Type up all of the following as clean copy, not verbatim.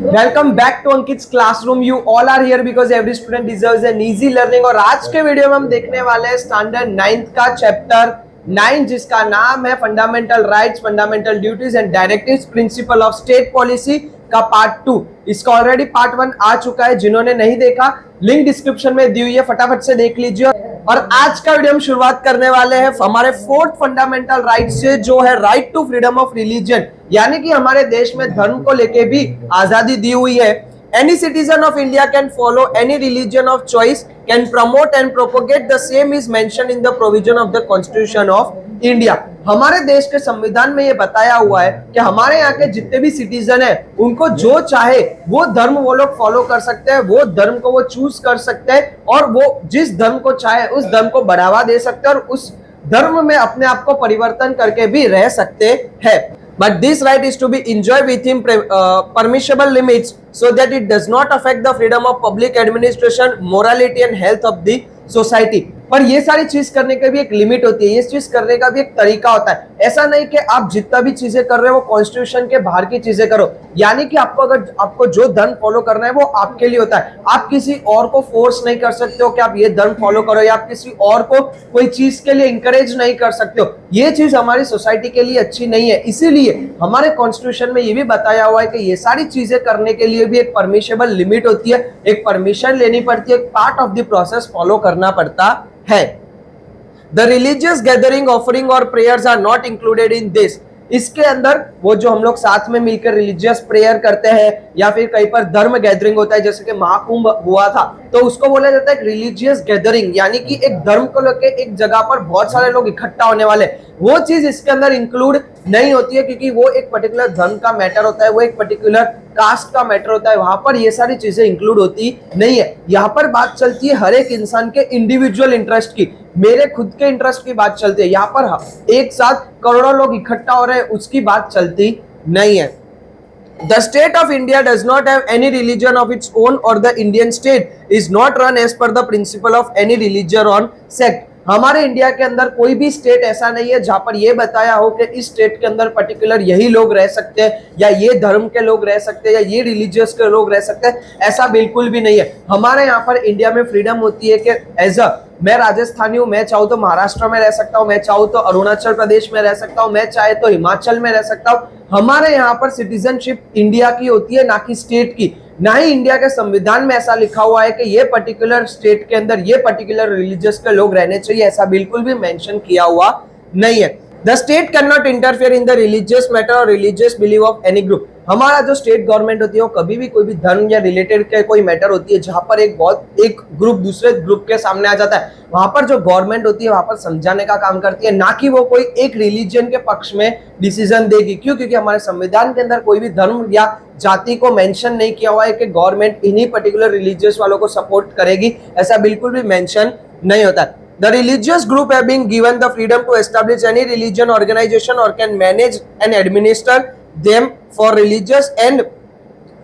Welcome back to Ankit's classroom. You all are here because every student deserves an easy learning. और आज के video में हम देखने वाले हैं स्टैंडर्ड 9th का चैप्टर 9 जिसका नाम है fundamental rights, fundamental duties and directives, principal of state policy का पार्ट 2। इसका ऑलरेडी पार्ट 1 आ चुका है, जिन्होंने नहीं देखा लिंक डिस्क्रिप्शन में दी हुई है, फटाफट से देख लीजिए। और आज का वीडियो हम शुरुआत करने वाले हैं हमारे 4th फंडामेंटल राइट से, जो है right to freedom of religion, यानी कि हमारे देश में धर्म को लेके भी आजादी दी हुई है। Any citizen of India can follow any religion of choice, can promote and propagate the same is mentioned in the provision of the Constitution of India। हमारे देश के संविधान में ये बताया हुआ है कि हमारे यहाँ के जितने भी सिटीजन हैं उनको जो चाहे वो धर्म वो लोग फॉलो कर सकते हैं, वो धर्म को वो चूज कर सकते हैं और वो जिस धर्म को चाहे उस धर्म को बढ़ावा दे सकते हैं और उस धर्म में अपने आप को परिवर्तन करके भी रह सकते हैं। But this right is to be enjoyed within permissible limits so that it does not affect the freedom of public administration, morality and health of the society। पर ये सारी चीज करने का भी एक लिमिट होती है, ये चीज करने का भी एक तरीका होता है। ऐसा नहीं कि आप जितना भी चीजें कर रहे हो वो कॉन्स्टिट्यूशन के बाहर की चीजें करो, यानी कि आपको जो धर्म फॉलो करना है वो आपके लिए होता है। आप किसी और को फोर्स नहीं कर सकते हो कि आप ये धर्म फॉलो करो, या आप किसी और को कोई चीज के लिए इंकरेज नहीं कर सकते हो। ये चीज हमारी सोसाइटी के लिए अच्छी नहीं है। इसीलिए हमारे कॉन्स्टिट्यूशन में ये भी बताया हुआ है कि ये सारी चीजें करने के लिए भी एक परमिशेबल लिमिट होती है, एक परमिशन लेनी पड़ती है, एक part of the process follow करना पड़ता है। The religious gathering, offering और prayers are not included in this। इसके अंदर वो जो हम लोग साथ में मिलकर रिलीजियस प्रेयर करते हैं या फिर कहीं पर धर्म गैदरिंग होता है, जैसे कि महाकुंभ हुआ था, तो उसको बोला जाता है रिलीजियस गैदरिंग, यानी कि एक धर्म को लेकर एक जगह पर बहुत सारे लोग इकट्ठा होने वाले। वो चीज इसके अंदर इंक्लूड नहीं होती है क्योंकि वो एक पर्टिकुलर धर्म का मैटर होता है, वो एक पर्टिकुलर कास्ट का मैटर होता है, वहां पर ये सारी चीजें इंक्लूड होती नहीं है। यहाँ पर बात चलती है हर एक इंसान के इंडिविजुअल इंटरेस्ट की, मेरे खुद के इंटरेस्ट की बात चलती है। यहाँ पर एक साथ करोड़ों लोग इकट्ठा हो रहे हैं उसकी बात चलती नहीं है। The state of India does not have any religion of its own or the Indian state is not run as per the principle of any religion or sect। हमारे इंडिया के अंदर कोई भी स्टेट ऐसा नहीं है जहां पर यह बताया हो कि इस स्टेट के अंदर पर्टिकुलर यही लोग रह सकते हैं, या ये धर्म के लोग रह सकते हैं, या ये रिलीजियस के लोग रह सकते हैं। ऐसा बिल्कुल भी नहीं है। हमारे यहाँ पर इंडिया में फ्रीडम होती है कि एज अ मैं राजस्थानी हूँ, मैं चाहूँ तो महाराष्ट्र में रह सकता हूँ, मैं चाहूँ तो अरुणाचल प्रदेश में रह सकता हूँ, मैं चाहे तो हिमाचल में रह सकता हूँ। हमारे यहाँ पर सिटीजनशिप इंडिया की होती है, ना कि स्टेट की। ना ही इंडिया के संविधान में ऐसा लिखा हुआ है कि ये पर्टिकुलर स्टेट के अंदर ये पर्टिकुलर रिलीजियस के लोग रहने चाहिए, ऐसा बिल्कुल भी मेंशन किया हुआ नहीं है। The state cannot interfere in the religious matter or religious belief of any group। हमारा जो स्टेट गवर्नमेंट होती है वो कभी भी कोई भी धर्म या रिलेटेड के कोई मैटर होती है जहां पर एक ग्रुप दूसरे ग्रुप के सामने आ जाता है, वहां पर जो गवर्नमेंट होती है वहां पर समझाने का काम करती है, ना कि वो कोई एक रिलीजन के पक्ष में डिसीजन देगी। क्यों? क्योंकि हमारे संविधान के अंदर कोई भी धर्म या जाति को मेंशन नहीं किया हुआ है कि गवर्नमेंट इन्हीं पर्टिकुलर रिलीजियस वालों को सपोर्ट करेगी, ऐसा बिल्कुल भी मेंशन नहीं होता है। The religious group have been given the freedom to establish any religion organization or can manage and administer them for religious and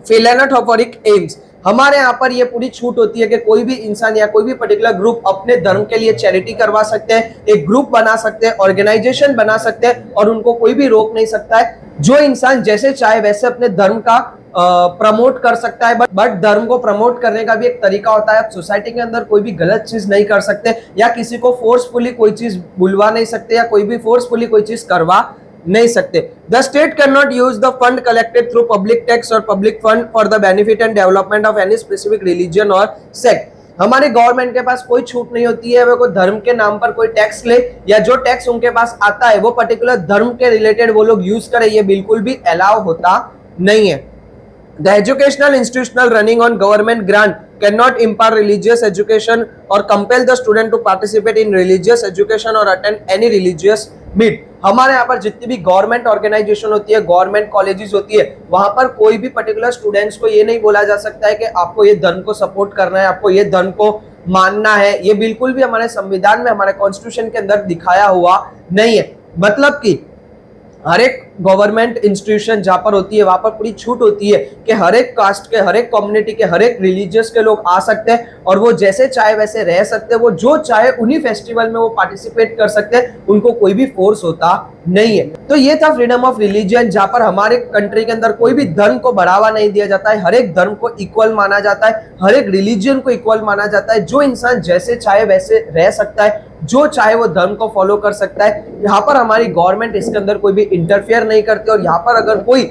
philanthropic aims। हमारे यहाँ पर ये पूरी छूट होती है कि कोई भी इंसान या कोई भी पर्टिकुलर ग्रुप अपने धर्म के लिए चैरिटी करवा सकते हैं, एक ग्रुप बना सकते हैं, ऑर्गेनाइजेशन बना सकते हैं और उनको कोई भी रोक नहीं सकता है। जो इंसान जैसे चाहे वैसे अपने धर्म का प्रमोट कर सकता है, बट धर्म को प्रमोट करने का भी एक तरीका होता है। सोसाइटी के अंदर कोई भी गलत चीज नहीं कर सकते, या किसी को फोर्सफुली कोई चीज बुलवा नहीं सकते, या कोई भी फोर्सफुली कोई चीज करवा नहीं सकते। The state can not use the fund collected through public tax और public fund for the benefit and development of any specific religion और सेक्ट। हमारे गवर्नमेंट के पास कोई छूट नहीं होती है, वो कोई धर्म के नाम पर कोई टैक्स ले, या जो टैक्स उनके पास आता है वो पर्टिकुलर धर्म के रिलेटेड वो लोग यूज करे, ये बिल्कुल भी अलाउ होता नहीं है। The educational institutional running on government grant cannot impart religious education or compel the student to participate in religious education or attend any religious meet। हमारे यहाँ पर जितनी भी गवर्नमेंट ऑर्गेनाइजेशन होती है, गवर्नमेंट कॉलेजेस होती है, वहां पर कोई भी पर्टिकुलर स्टूडेंट्स को ये नहीं बोला जा सकता है कि आपको ये धर्म को सपोर्ट करना है, आपको ये धर्म को मानना है। ये बिल्कुल भी हमारे संविधान में, हमारे कॉन्स्टिट्यूशन के अंदर दिखाया हुआ नहीं है। मतलब कि हर एक गवर्नमेंट इंस्टीट्यूशन जहां पर होती है वहां पर पूरी छूट होती है कि हर एक कास्ट के, हर एक कम्युनिटी के, हर एक रिलीजियस के लोग आ सकते हैं और वो जैसे चाहे वैसे रह सकते हैं, वो जो चाहे उन्हीं फेस्टिवल में वो पार्टिसिपेट कर सकते हैं, उनको कोई भी फोर्स होता नहीं है। तो ये था फ्रीडम ऑफ रिलीजन, जहां पर हमारे कंट्री के अंदर कोई भी धर्म को बढ़ावा नहीं दिया जाता है, हर एक धर्म को इक्वल माना जाता है, हर एक रिलीजन को इक्वल माना जाता है, जो इंसान जैसे चाहे वैसे रह सकता है, जो चाहे वो धर्म को फॉलो कर सकता है। यहाँ पर हमारी गवर्नमेंट इसके अंदर कोई भी इंटरफेयर नहीं करती और यहाँ पर अगर कोई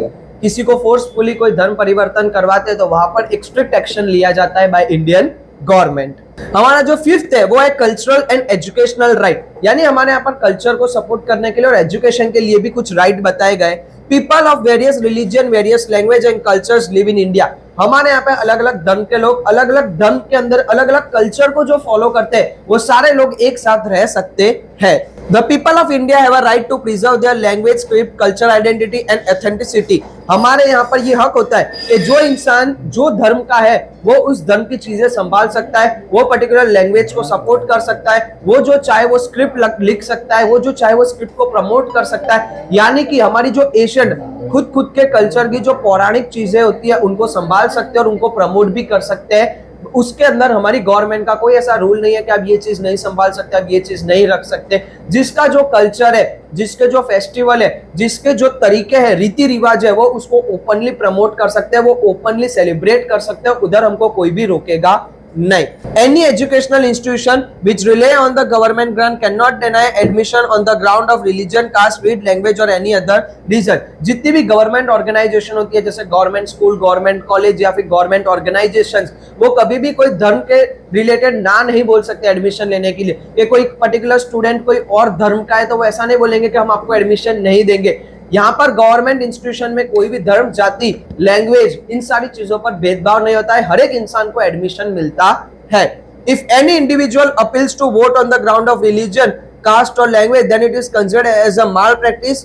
किसी को फोर्सफुली कोई धर्म परिवर्तन करवाते हैं तो वहां पर एक स्ट्रिक्ट एक्शन लिया जाता है बाय इंडियन गवर्नमेंट। हमारा जो फिफ्थ है वो है कल्चरल एंड एजुकेशनल राइट, यानी हमारे यहाँ पर कल्चर को सपोर्ट करने के लिए और एजुकेशन के लिए भी कुछ राइट बताए गए। People of various religion, various language and cultures live in India. हमारे यहाँ पे अलग अलग धर्म के लोग अलग अलग धर्म के अंदर अलग अलग कल्चर को जो फॉलो करते हैं वो सारे लोग एक साथ रह सकते हैं। The people of India have a right to preserve their language, script, culture, identity and authenticity। हमारे यहाँ पर ये हक होता है कि जो इंसान जो धर्म का है वो उस धर्म की चीजें संभाल सकता है, वो पर्टिकुलर लैंग्वेज को सपोर्ट कर सकता है, वो जो चाहे वो स्क्रिप्ट लिख सकता है, वो जो चाहे वो स्क्रिप्ट को प्रमोट कर सकता है। यानी कि हमारी जो एशियन खुद के कल्चर की जो पौराणिक चीजें होती है उनको संभाल सकते हैं और उनको प्रमोट भी कर सकते हैं। उसके अंदर हमारी गवर्नमेंट का कोई ऐसा रूल नहीं है कि आप ये चीज नहीं संभाल सकते, आप ये चीज नहीं रख सकते। जिसका जो कल्चर है, जिसके जो फेस्टिवल है, जिसके जो तरीके हैं, रीति रिवाज है, वो उसको ओपनली प्रमोट कर सकते हैं, वो ओपनली सेलिब्रेट कर सकते हैं, उधर हमको कोई भी रोकेगा नहीं। Any educational institution which rely on the government grant cannot deny admission on the ground of religion, caste, creed, language or any other reason। जितनी भी गवर्नमेंट ऑर्गेनाइजेशन होती है, जैसे गवर्नमेंट स्कूल, गवर्नमेंट कॉलेज या फिर गवर्नमेंट ऑर्गेनाइजेशंस, वो कभी भी कोई धर्म के रिलेटेड ना नहीं बोल सकते एडमिशन लेने के लिए। कि कोई पर्टिकुलर स्टूडेंट कोई और धर्म का है तो वो ऐसा नहीं बोलेंगे कि हम आपको एडमिशन नहीं देंगे। यहाँ पर गवर्नमेंट इंस्टीट्यूशन में कोई भी धर्म, जाति, लैंग्वेज, इन सारी चीजों पर भेदभाव नहीं होता है, हर एक इंसान को एडमिशन मिलता है। If any individual appeals to vote on the ground of religion, caste और language, then it is considered as a malpractice.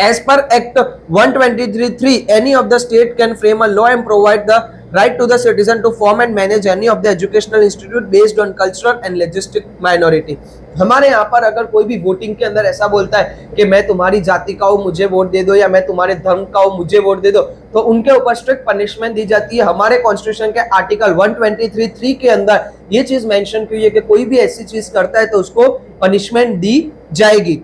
As per Act 123(3), any of the state can frame a law and provide the right to the citizen to form and manage any of the educational institute based on cultural and linguistic minority। हमारे यहाँ पर अगर कोई भी voting के अंदर ऐसा बोलता है कि मैं तुम्हारी जाति का हूँ मुझे वोट दे दो, या मैं तुम्हारे धर्म का हूँ मुझे वोट दे दो, तो उनके ऊपर स्ट्रिक्ट पनिशमेंट दी जाती है। हमारे कॉन्स्टिट्यूशन के आर्टिकल 123(3) के अंदर ये चीज मेंशन की है कि कोई भी ऐसी चीज करता है तो उसको पनिशमेंट दी जाएगी।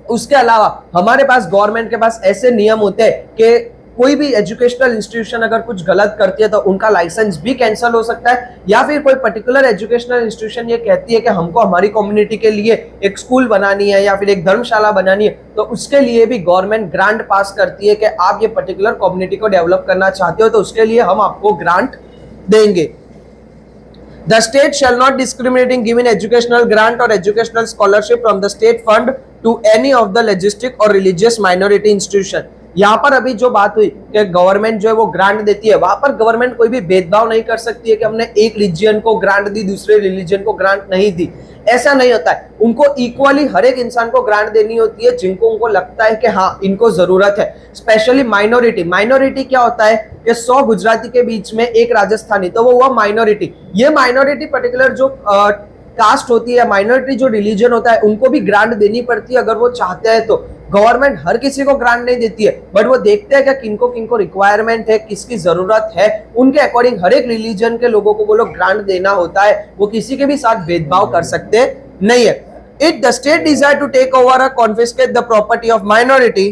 उसके अलावा हमारे पास गवर्नमेंट के पास ऐसे नियम होते हैं कि कोई भी एजुकेशनल इंस्टीट्यूशन अगर कुछ गलत करती है तो उनका लाइसेंस भी कैंसिल हो सकता है, या फिर कोई पर्टिकुलर एजुकेशनल इंस्टीट्यूशन ये कहती है कि हमको हमारी कम्युनिटी के लिए एक स्कूल बनानी है या फिर एक धर्मशाला बनानी है, तो उसके लिए भी गवर्नमेंट ग्रांट पास करती है कि आप ये पर्टिकुलर कम्युनिटी को डेवलप करना चाहते हो तो उसके लिए हम आपको ग्रांट देंगे। The state shall not discriminate in giving educational grant or educational scholarship from the state fund to any of the linguistic or religious minority institution। यहाँ पर अभी जो बात हुई कि गवर्नमेंट जो है वो ग्रांट देती है, वहां पर गवर्नमेंट कोई भी भेदभाव नहीं कर सकती है कि हमने एक रिलीजन को ग्रांट दी दूसरे रिलीजन को ग्रांट नहीं दी, ऐसा नहीं होता है। उनको इक्वली हर एक इंसान को ग्रांट देनी होती है जिनको उनको लगता है कि हाँ इनको जरूरत है। स्पेशली माइनॉरिटी क्या होता है कि 100 गुजराती के बीच में एक राजस्थानी, तो वो हुआ माइनॉरिटी। ये माइनॉरिटी पर्टिकुलर जो कास्ट होती है, माइनॉरिटी जो रिलीजन होता है, उनको भी ग्रांट देनी पड़ती है अगर वो चाहते हैं तो। गवर्नमेंट हर किसी को ग्रांट नहीं देती है, बट वो देखते हैं कि किनको किनको रिक्वायरमेंट है, किसकी जरूरत है, उनके अकॉर्डिंग हर एक रिलीजन के लोगों को वो लोग ग्रांट देना होता है। वो किसी के भी साथ भेदभाव कर सकते नहीं है। If the state desire to take over और confiscate the property of minority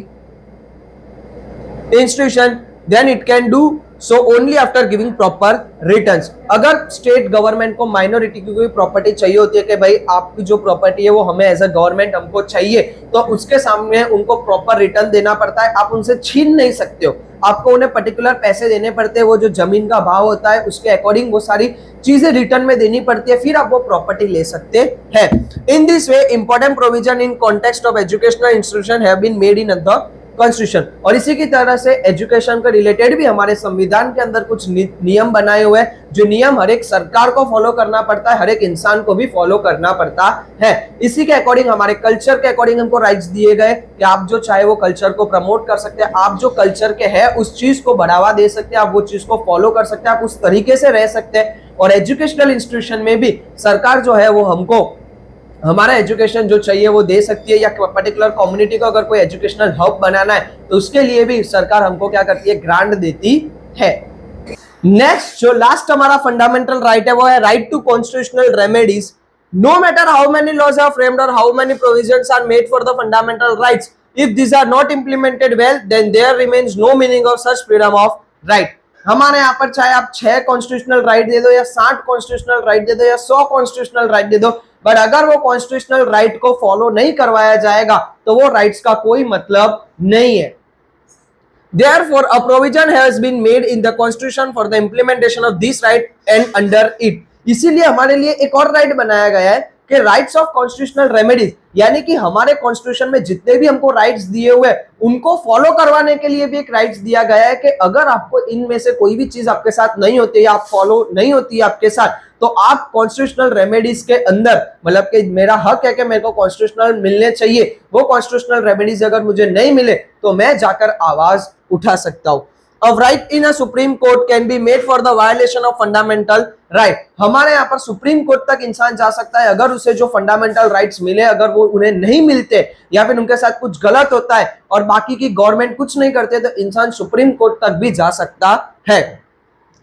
institution, then it can do so only after giving proper returns. अगर स्टेट गवर्नमेंट को माइनॉरिटी की कोई प्रॉपर्टी चाहिए होती है कि भाई आपकी जो प्रॉपर्टी है वो हमें एज अ गवर्नमेंट हमको चाहिए, तो उसके सामने उनको प्रॉपर रिटर्न देना पड़ता है। आप उनसे छीन नहीं सकते हो, आपको उन्हें पर्टिकुलर पैसे देने पड़ते हैं। वो जो जमीन का भाव होता है उसके अकॉर्डिंग वो सारी चीजें रिटर्न में देनी पड़ती है, फिर आप वो प्रॉपर्टी ले सकते हैं। In this way important provision in context of educational institution have been made in the constitution. और इसी की तरह से एजुकेशन के रिलेटेड भी हमारे संविधान के अंदर कुछ नियम बनाए हुए हैं, जो नियम हर एक सरकार को फॉलो करना पड़ता है, हर एक इंसान को भी फॉलो करना पड़ता है। इसी के अकॉर्डिंग हमारे कल्चर के अकॉर्डिंग हमको राइट्स दिए गए कि आप जो चाहे वो कल्चर को प्रमोट कर सकते हैं, आप जो कल्चर के है उस चीज को बढ़ावा दे सकते हैं, आप वो चीज को फॉलो कर सकते हैं, आप उस तरीके से रह सकते हैं। और एजुकेशनल इंस्टीट्यूशन में भी सरकार जो है वो हमको हमारा एजुकेशन जो चाहिए वो दे सकती है, या पर्टिकुलर कम्युनिटी को अगर कोई एजुकेशनल हब बनाना है तो उसके लिए भी सरकार हमको क्या करती है, ग्रांट देती है। नेक्स्ट जो लास्ट हमारा फंडामेंटल राइट है वो है right to constitutional remedies. No matter how many laws are framed और how many provisions are made for the fundamental rights, if these are not implemented well then there remains no meaning of such freedom of right। हमारे यहाँ पर चाहे आप 6 constitutional right they दो या 60 constitutional right they दो या 100 constitutional right they दो, बट अगर वो कॉन्स्टिट्यूशनल राइट को फॉलो नहीं करवाया जाएगा तो वो राइट्स का कोई मतलब नहीं है। Therefore, a provision has been made in the Constitution for the implementation of this right and under it। इसीलिए हमारे लिए एक और राइट बनाया गया है कि राइट्स ऑफ कॉन्स्टिट्यूशनल रेमेडीज, यानी कि हमारे कॉन्स्टिट्यूशन में जितने भी हमको राइट्स दिए हुए उनको फॉलो करवाने के लिए भी एक राइट्स दिया गया है कि अगर आपको इनमें से कोई भी चीज आपके साथ नहीं होती या आप फॉलो नहीं होती है आपके साथ, तो आप कॉन्स्टिट्यूशनल रेमेडीज के अंदर, मतलब कि मेरा हक है कि मेरे को कॉन्स्टिट्यूशनल मिलने चाहिए, वो कॉन्स्टिट्यूशनल रेमेडीज अगर मुझे नहीं मिले तो मैं जाकर आवाज उठा सकता हूं। A right in a Supreme Court can be made for the violation of fundamental right। हमारे यहाँ पर सुप्रीम कोर्ट तक इंसान जा सकता है अगर उसे जो फंडामेंटल राइट्स मिले अगर वो उन्हें नहीं मिलते या फिर उनके साथ कुछ गलत होता है और बाकी की गवर्नमेंट कुछ नहीं करते तो इंसान सुप्रीम कोर्ट तक भी जा सकता है।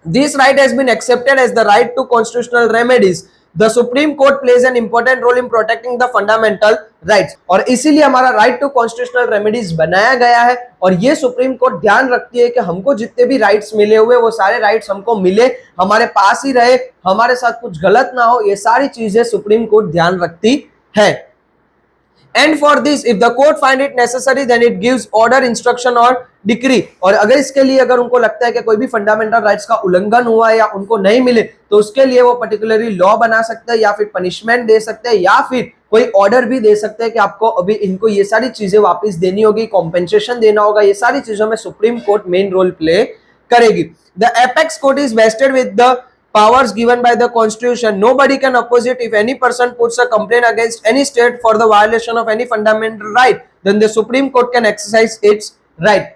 This right has been accepted as the right to constitutional remedies। The Supreme Court plays an important role in protecting the fundamental rights। और इसीलिए हमारा राइट टू कॉन्स्टिट्यूशनल रेमेडीज बनाया गया है और ये सुप्रीम कोर्ट ध्यान रखती है कि हमको जितने भी राइट्स मिले हुए वो सारे राइट्स हमको मिले, हमारे पास ही रहे, हमारे साथ कुछ गलत ना हो, ये सारी चीजें सुप्रीम कोर्ट ध्यान रखती है। And for this, if the court find it necessary, then it gives order, instruction or decree। और अगर इसके लिए अगर उनको लगता है कि कोई भी फंडामेंटल राइट्स का उल्लंघन हुआ है या उनको नहीं मिले तो उसके लिए वो पर्टिकुलरली लॉ बना सकते हैं या फिर पनिशमेंट दे सकते हैं या फिर कोई ऑर्डर भी दे सकते हैं कि आपको अभी इनको ये सारी चीजें वापस देनी होगी, कॉम्पेंसेशन देना होगा। ये सारी चीजों में supreme court main role play करेगी। The apex court is vested with the powers given by the constitution। Nobody can oppose it। If any person puts a complaint against any state for the violation of any fundamental right, then the Supreme Court can exercise its right।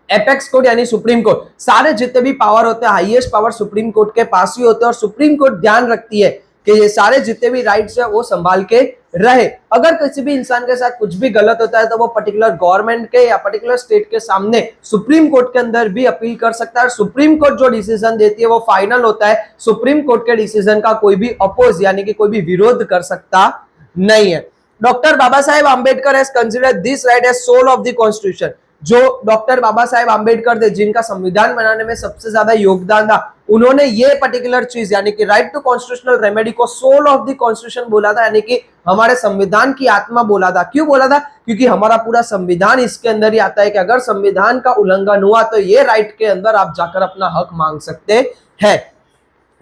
Apex court यानी supreme court, सारे जितने भी power होते हैं highest power supreme court के पास ही होते हैं और सुप्रीम कोर्ट ध्यान रखती है कि ये सारे जितने भी राइट्स है वो संभाल के रहे। अगर किसी भी इंसान के साथ कुछ भी गलत होता है तो वो पर्टिकुलर गवर्नमेंट के या पर्टिकुलर स्टेट के सामने सुप्रीम कोर्ट के अंदर भी अपील कर सकता है। सुप्रीम कोर्ट जो डिसीजन देती है वो फाइनल होता है। सुप्रीम कोर्ट के डिसीजन का कोई भी अपोज यानी कि कोई भी विरोध कर सकता नहीं है। Doctor Baba Saheb Ambedkar has considered this right as soul of the constitution. जो डॉक्टर बाबा साहेब आंबेडकर थे जिनका संविधान बनाने में सबसे ज्यादा योगदान था, उन्होंने ये पर्टिकुलर चीज यानी कि राइट टू कॉन्स्टिट्यूशनल रेमेडी को सोल ऑफ द कॉन्स्टिट्यूशन बोला था, यानी कि हमारे संविधान की आत्मा बोला था। क्यों बोला था? क्योंकि हमारा पूरा संविधान इसके अंदर ही आता है कि अगर संविधान का उल्लंघन हुआ तो ये राइट के अंदर आप जाकर अपना हक मांग सकते हैं।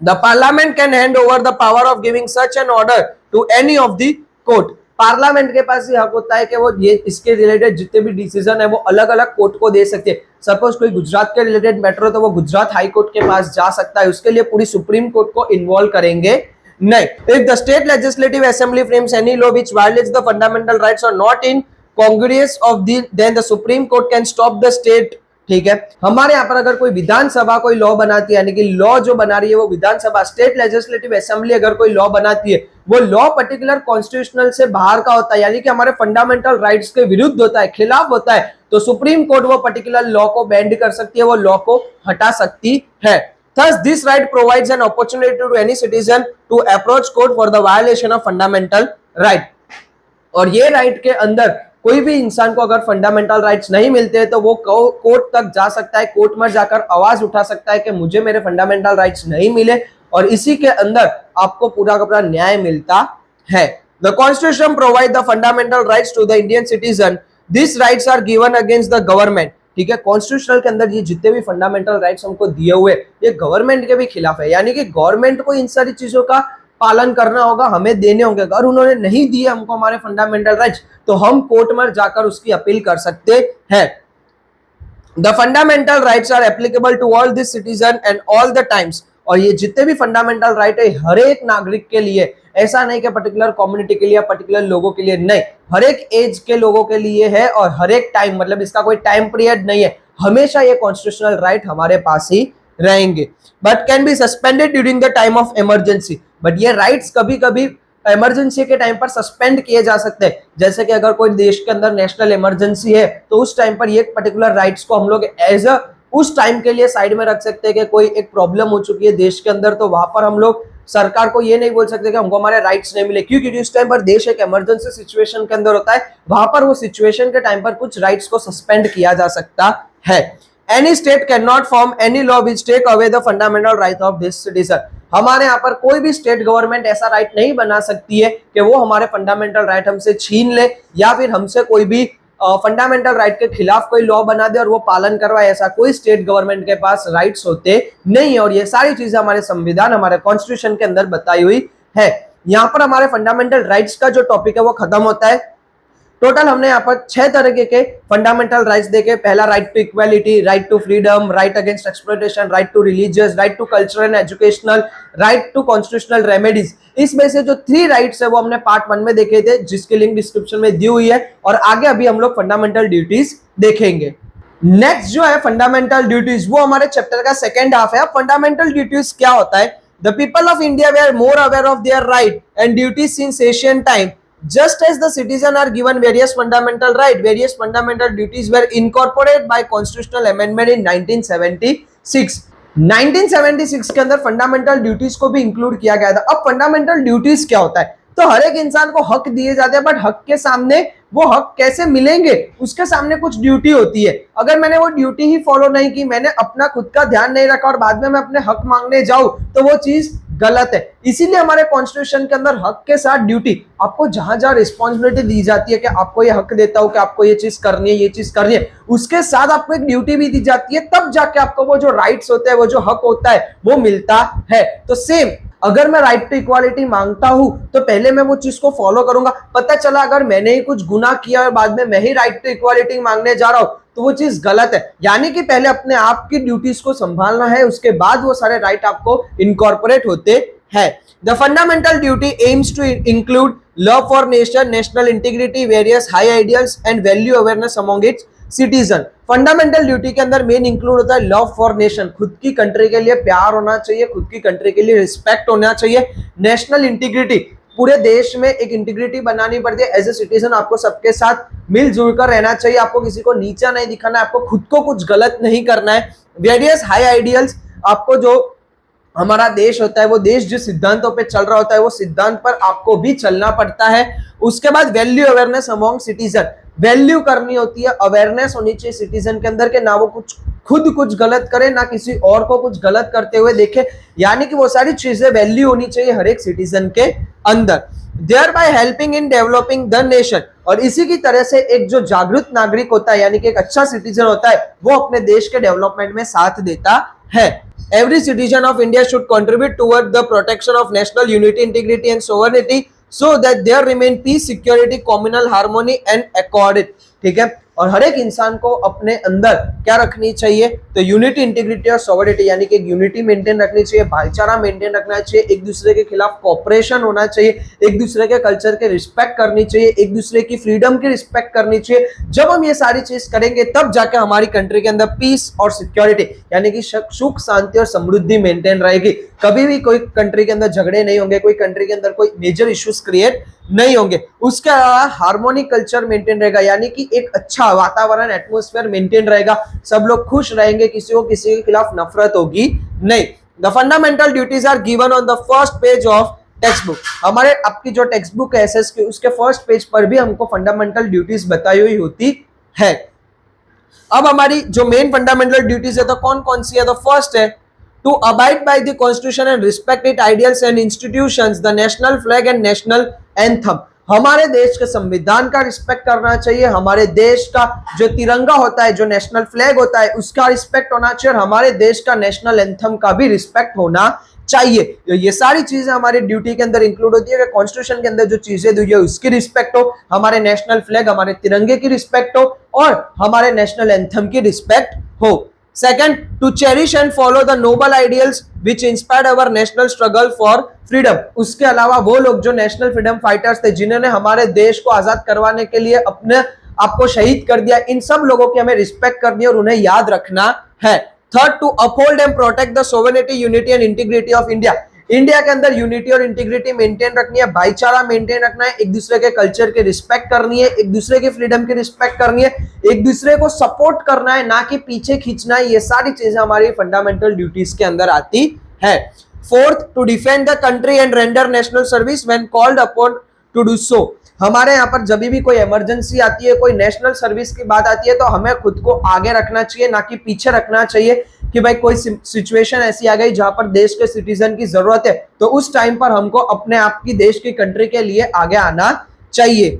The parliament can hand over the power of giving such an order to any of the court. Parliament के पास ये हक होता है कि वो ये इसके रिलेटेड जितने भी डिसीजन है वो अलग अलग कोर्ट को दे सकते हैं। सपोज कोई गुजरात के रिलेटेड मैटर हो तो वो गुजरात हाई कोर्ट के पास जा सकता है, उसके लिए पूरी सुप्रीम कोर्ट को इन्वॉल्व करेंगे नहीं। If the state legislative assembly frames any law which violates the fundamental rights और not in congruence of the then the supreme court can stop the state. ठीक है, हमारे यहाँ पर अगर कोई विधानसभा कोई लॉ बनाती है यानी कि लॉ जो बना रही है वो विधानसभा स्टेट लेजिस्लेटिव असेंबली अगर कोई लॉ बनाती है वो लॉ पर्टिकुलर कॉन्स्टिट्यूशनल से बाहर का होता है यानी कि हमारे फंडामेंटल राइट्स के विरुद्ध होता है, खिलाफ होता है, तो सुप्रीम कोर्ट वो पर्टिकुलर लॉ को बैंड कर सकती है, वो लॉ को हटा सकती है। Thus, this right provides an opportunity to any citizen to approach court for the violation of fundamental right। और ये राइट के अंदर कोई भी इंसान को अगर फंडामेंटल राइट्स नहीं मिलते तो वो कोर्ट तक जा सकता है, कोर्ट में जाकर आवाज उठा सकता है कि मुझे मेरे फंडामेंटल राइट्स नहीं मिले, और इसी के अंदर आपको पूरा का पूरा न्याय मिलता है। The constitution provide the fundamental rights to the Indian citizen. This rights are given against the government. ठीक है, कॉन्स्टिट्यूशनल के अंदर ये जितने भी फंडामेंटल राइट्स हमको दिए हुए ये गवर्नमेंट के भी खिलाफ है, यानी कि गवर्नमेंट को इन सारी चीजों का पालन करना होगा, हमें देने होंगे। अगर उन्होंने नहीं दिए हमको हमारे फंडामेंटल राइट्स तो हम कोर्ट में जाकर उसकी अपील कर सकते हैं। The fundamental rights are applicable to all this citizen and all the times. और ये जितने भी फंडामेंटल राइट है हर एक नागरिक के लिए, ऐसा नहीं कि पर्टिकुलर कम्युनिटी के लिए, पर्टिकुलर लोगों के लिए, नहीं, हर एक एज के लोगों के लिए है और हर एक टाइम, मतलब इसका कोई टाइम पीरियड नहीं है, हमेशा ये कॉन्स्टिट्यूशनल राइट हमारे पास ही रहेंगे। But can be suspended during the time of emergency. But ये राइट्स कभी कभी इमरजेंसी के टाइम पर सस्पेंड किए जा सकते हैं। जैसे कि अगर कोई देश के अंदर नेशनल इमरजेंसी है तो उस टाइम पर ये पर्टिकुलर राइट्स को हम लोग एज अ उस टाइम के लिए साइड में रख सकते हैं कि कोई एक प्रॉब्लम हो चुकी है देश के अंदर, तो वहां पर हम लोग सरकार को ये नहीं बोल सकते कि हमको हमारे राइट्स नहीं मिले, क्योंकि उस टाइम पर देश एक इमरजेंसी सिचुएशन के अंदर होता है, वहां पर वो सिचुएशन के टाइम पर कुछ राइट्स को सस्पेंड किया जा सकता है। Any state can not form any law which take away the fundamental right of this citizen. हमारे यहाँ पर कोई भी स्टेट गवर्नमेंट ऐसा राइट नहीं बना सकती है कि वो हमारे फंडामेंटल राइट हमसे छीन ले या फिर हमसे कोई भी फंडामेंटल राइट के खिलाफ कोई लॉ बना दे और वो पालन करवाए। ऐसा कोई स्टेट गवर्नमेंट के पास राइट्स होते नहीं है और ये सारी चीजें हमारे संविधान, हमारे कॉन्स्टिट्यूशन के अंदर बताई हुई है। यहाँ पर हमारे फंडामेंटल राइट्स का जो टॉपिक है वो खत्म होता है। टोटल हमने यहाँ पर 6 तरह के फंडामेंटल राइट्स देखे। पहला right to equality, right to freedom, right against exploitation, right to religious, right to cultural and educational, right to constitutional remedies. इसमें से जो 3 राइट्स है वो हमने पार्ट 1 में देखे थे, जिसकी लिंक डिस्क्रिप्शन में दी हुई है, और आगे अभी हम लोग फंडामेंटल ड्यूटीज देखेंगे। नेक्स्ट जो है फंडामेंटल ड्यूटीज, वो हमारे चैप्टर का सेकेंड हाफ है। फंडामेंटल ड्यूटीज क्या होता है? The people of India they are more aware of their right and duties since Asian time. Just as the citizen are given various fundamental rights, various fundamental duties were incorporated by constitutional amendment in 1976. 1976 के अंदर fundamental duties को भी include किया गया था। अब fundamental duties क्या होता है? तो हर एक इंसान को हक दिए जाते हैं, बट हक के सामने वो हक कैसे मिलेंगे, उसके सामने कुछ ड्यूटी होती है। अगर मैंने वो ड्यूटी ही फॉलो नहीं की, मैंने अपना खुद का ध्यान नहीं रखा और बाद में मैं अपने हक मांगने जाऊं, तो वो चीज गलत है। इसीलिए हमारे कॉन्स्टिट्यूशन के अंदर हक के साथ ड्यूटी, आपको जहां जहां रिस्पॉन्सिबिलिटी दी जाती है कि आपको ये हक देता हूं कि आपको ये चीज करनी है, ये चीज करनी है, उसके साथ आपको एक ड्यूटी भी दी जाती है, तब जाके आपको वो जो राइट्स होते हैं, वो जो हक होता है, वो मिलता है। तो सेम अगर मैं राइट टू इक्वालिटी मांगता हूं तो पहले मैं वो चीज को फॉलो करूंगा। पता चला अगर मैंने ही कुछ गुनाह किया और बाद में मैं ही राइट टू इक्वालिटी मांगने जा रहा हूं तो वो चीज गलत है। यानी कि पहले अपने आप की ड्यूटीज को संभालना है, उसके बाद वो सारे राइट आपको इनकॉर्पोरेट होते हैं। The fundamental duty aims to include love for nation, national integrity, various high ideals and value awareness among its citizen. Fundamental duty के अंदर मेन इंक्लूड होता है लव फॉर नेशन, खुद की कंट्री के लिए प्यार होना चाहिए, खुद की कंट्री के लिए रिस्पेक्ट होना चाहिए। नेशनल इंटीग्रिटी, पूरे देश में एक इंटीग्रिटी बनानी पड़ती है। एज ए सिटीजन आपको सबके साथ मिलजुल कर रहना चाहिए, आपको किसी को नीचा नहीं दिखाना है, आपको खुद को कुछ गलत नहीं करना है। वेरियस हाई आइडियल्स, आपको जो हमारा देश होता है, वो देश जिस सिद्धांतों पे चल रहा होता है, वो सिद्धांत पर आपको भी चलना पड़ता है। उसके बाद value awareness among citizen, value करनी होती है, अवेयरनेस होनी चाहिए सिटीजन के अंदर के ना वो खुद कुछ गलत करे, ना किसी और को कुछ गलत करते हुए देखे। यानी कि वो सारी चीजें वैल्यू होनी चाहिए हर एक सिटीजन के अंदर। thereby helping in developing the nation, और इसी की तरह से एक जो जागरूक नागरिक होता है, यानी कि एक अच्छा सिटीजन होता है, वो अपने देश के डेवलपमेंट में साथ देता है। Every citizen of India should contribute toward the protection of national unity, integrity and sovereignty so that there remain peace, security, communal harmony and accord। ठीक है, और हर एक इंसान को अपने अंदर क्या रखनी चाहिए? तो यूनिटी, इंटीग्रिटी और सॉवरेनिटी, यानी कि यूनिटी मेंटेन रखनी चाहिए, भाईचारा मेंटेन रखना चाहिए, एक दूसरे के खिलाफ कॉपरेशन होना चाहिए, एक दूसरे के कल्चर के रिस्पेक्ट करनी चाहिए, एक दूसरे की फ्रीडम की रिस्पेक्ट करनी चाहिए। जब हम ये सारी चीज करेंगे तब जाकर हमारी कंट्री के अंदर पीस और सिक्योरिटी, यानी कि सुख, शांति और समृद्धि मेंटेन रहेगी। कभी भी कोई कंट्री के अंदर झगड़े नहीं होंगे, कोई कंट्री के अंदर कोई मेजर इश्यूज क्रिएट नहीं होंगे। उसके अलावा हार्मोनिक कल्चर मेंटेन रहेगा, यानी कि एक अच्छा वातावरण, एटमॉस्फेयर मेंटेन रहेगा, सब लोग खुश रहेंगे, किसी को किसी के खिलाफ नफरत होगी नहीं। The fundamental duties are given on the first page of text book. हमारे आपकी जो टेक्स्ट बुक है एसएस की, उसके फर्स्ट पेज पर भी हमको फंडामेंटल ड्यूटीज बताई हुई होती है। अब हमारी जो मेन फंडामेंटल ड्यूटीज है तो कौन कौन सी है? तो फर्स्ट है to abide by the constitution and respect its ideals and institutions, the national flag and national anthem। हमारे देश के संविधान का रिस्पेक्ट करना चाहिए, हमारे देश का जो तिरंगा होता है, जो नेशनल फ्लैग होता है, उसका रिस्पेक्ट होना चाहिए, और हमारे देश का नेशनल एंथम का भी रिस्पेक्ट होना चाहिए। तो ये सारी चीजें हमारी ड्यूटी के अंदर इंक्लूड होती है कि कॉन्स्टिट्यूशन के अंदर जो चीजें दी है उसकी रिस्पेक्ट हो, हमारे नेशनल फ्लैग, हमारे तिरंगे की रिस्पेक्ट हो, और हमारे नेशनल एंथम की रिस्पेक्ट हो। Second, to cherish and follow the noble ideals which inspired our national struggle for freedom। उसके अलावा वो लोग जो नेशनल फ्रीडम फाइटर्स थे, जिन्होंने हमारे देश को आजाद करवाने के लिए अपने आपको शहीद कर दिया, इन सब लोगों की हमें रिस्पेक्ट करनी है और उन्हें याद रखना है। Third, to uphold and protect the sovereignty, unity and integrity of India। India के अंदर यूनिटी और इंटीग्रिटी मेंटेन रखनी है, भाईचारा मेंटेन रखना है, एक दूसरे के कल्चर की रिस्पेक्ट करनी है, एक दूसरे की फ्रीडम की रिस्पेक्ट करनी है, एक दूसरे को सपोर्ट करना है, ना कि पीछे खींचना है। ये सारी चीजें हमारी फंडामेंटल ड्यूटीज के अंदर आती है। Fourth, to defend the country and render national service when called upon to do so. हमारे यहाँ पर जब भी कोई इमरजेंसी आती है, कोई नेशनल सर्विस की बात आती है, तो हमें खुद को आगे रखना चाहिए, ना कि पीछे रखना चाहिए कि भाई कोई सिचुएशन ऐसी आ गई जहां पर देश के सिटीजन की जरूरत है, तो उस टाइम पर हमको अपने आप की देश की कंट्री के लिए आगे आना चाहिए।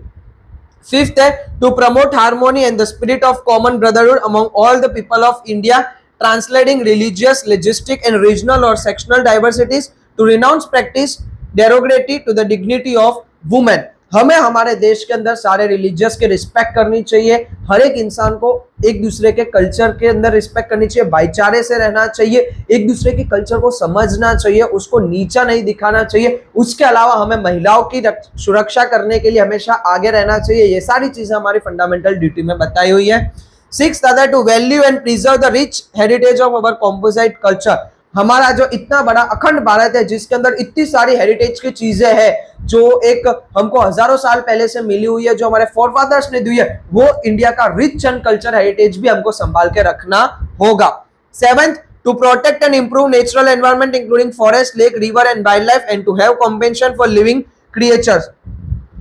फिफ्थ है, to promote harmony and the spirit of common brotherhood among all the people of India, translating religious, logistic and regional or sectional diversities, to renounce practice derogatory to the dignity of women। हमें हमारे देश के अंदर सारे religious के respect करनी चाहिए, हर एक इंसान को एक दूसरे के कल्चर के अंदर रिस्पेक्ट करनी चाहिए, भाईचारे से रहना चाहिए, एक दूसरे के कल्चर को समझना चाहिए, उसको नीचा नहीं दिखाना चाहिए। उसके अलावा हमें महिलाओं की सुरक्षा करने के लिए हमेशा आगे रहना चाहिए। ये सारी चीजें हमारी फंडामेंटल ड्यूटी में बताई हुई है। सिक्स्थ आता है, to value and preserve the rich heritage of our composite culture. हमारा जो इतना बड़ा अखंड भारत है, जिसके अंदर इतनी सारी हेरिटेज की चीजें हैं, जो एक हमको हजारों साल पहले से मिली हुई है, जो हमारे फोरफादर्स ने दी है, वो इंडिया का रिच एंड कल्चर हेरिटेज भी हमको संभाल के रखना होगा। Seventh, to protect and improve natural environment including forest, lake, river and wildlife, and to have compassion for living creatures.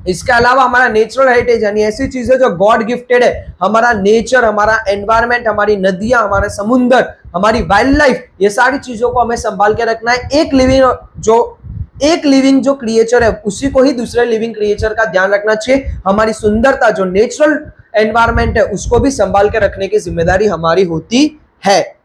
इसके अलावा हमारा नेचुरल हेरिटेज यानी ऐसी चीजें जो गॉड गिफ्टेड है, हमारा नेचर, हमारा एनवायरनमेंट, हमारी नदियां, हमारे समुद्र, हमारी वाइल्ड लाइफ, ये सारी चीजों को हमें संभाल के रखना है। एक लिविंग जो क्रिएचर है, उसी को ही दूसरे लिविंग क्रिएचर का ध्यान रखना चाहिए। हमारी सुंदरता जो नेचुरल एनवायरनमेंट है, उसको भी संभाल के रखने की जिम्मेदारी हमारी होती है।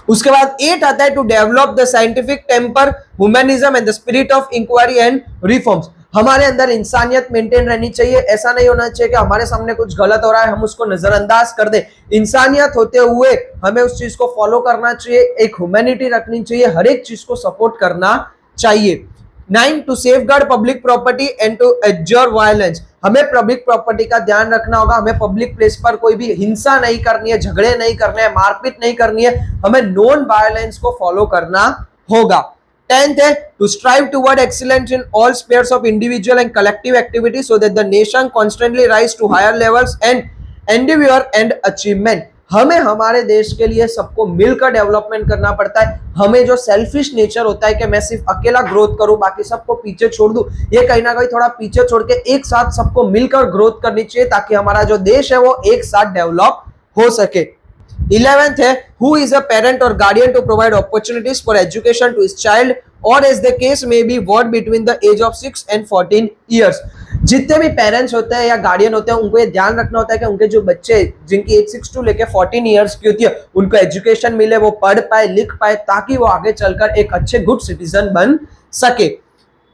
उसके बाद 8 आता है, to develop the scientific temper, humanism and the spirit of inquiry and reforms. हमारे अंदर इंसानियत मेंटेन रहनी चाहिए। ऐसा नहीं होना चाहिए कि हमारे सामने कुछ गलत हो रहा है, हम उसको नजरअंदाज कर दे। इंसानियत होते हुए हमें उस चीज को फॉलो करना चाहिए, एक ह्यूमैनिटी रखनी चाहिए, हर एक चीज को सपोर्ट करना चाहिए। 9, to safeguard public property and to abjure violence. हमें पब्लिक प्रॉपर्टी का ध्यान रखना होगा, हमें पब्लिक प्लेस पर कोई भी हिंसा नहीं करनी है, झगड़े नहीं करने हैं, मारपीट नहीं करनी है, हमें नॉन वायलेंस को फॉलो करना होगा। 10th है, to strive toward excellence in all spheres of individual and collective activity so that the nation constantly rise to higher levels and endeavor and achievement। हमें हमारे देश के लिए सबको मिलकर डेवलपमेंट करना पड़ता है। हमें जो सेल्फिश नेचर होता है कि मैं सिर्फ अकेला ग्रोथ करूं, बाकी सबको पीछे छोड़ दूं, ये कहीं ना कहीं थोड़ा पीछे छोड़ के एक साथ सबको मिलकर ग्रोथ करनी चाहिए, ताकि हमारा जो देश है वो एक साथ डेवलप हो सके। 11th है, who is a parent or guardian to provide opportunities for education to his child or as the case may be what between the age of 6 and 14 years। जितने भी पेरेंट्स होते हैं या गार्डियन होते हैं, उनको ये ध्यान रखना होता है कि उनके जो बच्चे जिनकी एज 6 टू लेके 14 ईयर्स की होती है, उनको एजुकेशन मिले, वो पढ़ पाए, लिख पाए, ताकि वो आगे चलकर एक अच्छे गुड सिटीजन बन सके।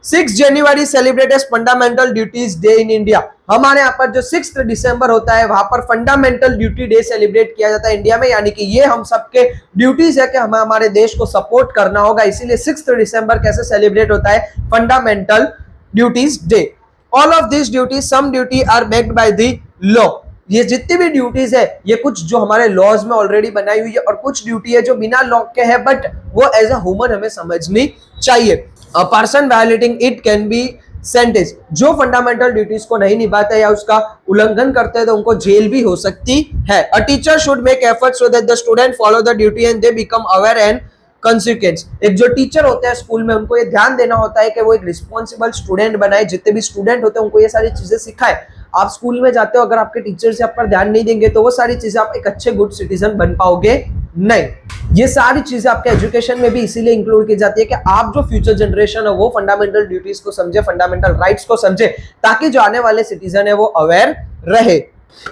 6 जनवरी celebrate as fundamental duties day in India. हमारे यहाँ पर जो 6 दिसंबर होता है, वहां पर फंडामेंटल ड्यूटी डे सेलिब्रेट किया जाता है इंडिया में, यानी कि ये हम सबके ड्यूटीज है कि हमें हमारे देश को सपोर्ट करना होगा। इसीलिए 6 दिसंबर कैसे सेलिब्रेट होता है, fundamental duties day. All of this duty, some duty are backed by the law. ये जितनी भी ड्यूटीज है, ये कुछ जो हमारे लॉज में ऑलरेडी बनाई हुई है, और कुछ ड्यूटी है जो बिना लॉ के है, बट वो एज अ ह्यूमन हमें समझनी चाहिए। A person violating it can be sentenced। जो फंडामेंटल ड्यूटीज को नहीं निभाते या उसका उल्लंघन करते हैं, तो उनको जेल भी हो सकती है। A teacher should make efforts so that the student follow the duty and they become aware and consequence। एक जो टीचर होते हैं स्कूल में, उनको ये ध्यान देना होता है कि वो एक रिस्पॉन्सिबल स्टूडेंट बनाए, जितने भी स्टूडेंट होते हैं उनको ये सारी चीजें सिखाए। आप स्कूल में जाते हो, अगर आपके टीचर से आप पर ध्यान नहीं देंगे, तो वो सारी चीजें आप एक अच्छे गुड सिटीजन बन पाओगे नहीं। ये सारी चीजें आपके एजुकेशन में भी इसीलिए इंक्लूड की जाती है कि आप जो फ्यूचर जनरेशन है वो फंडामेंटल ड्यूटीज को समझे, फंडामेंटल राइट्स को समझे, ताकि जो आने वाले सिटीजन है वो अवेयर रहे।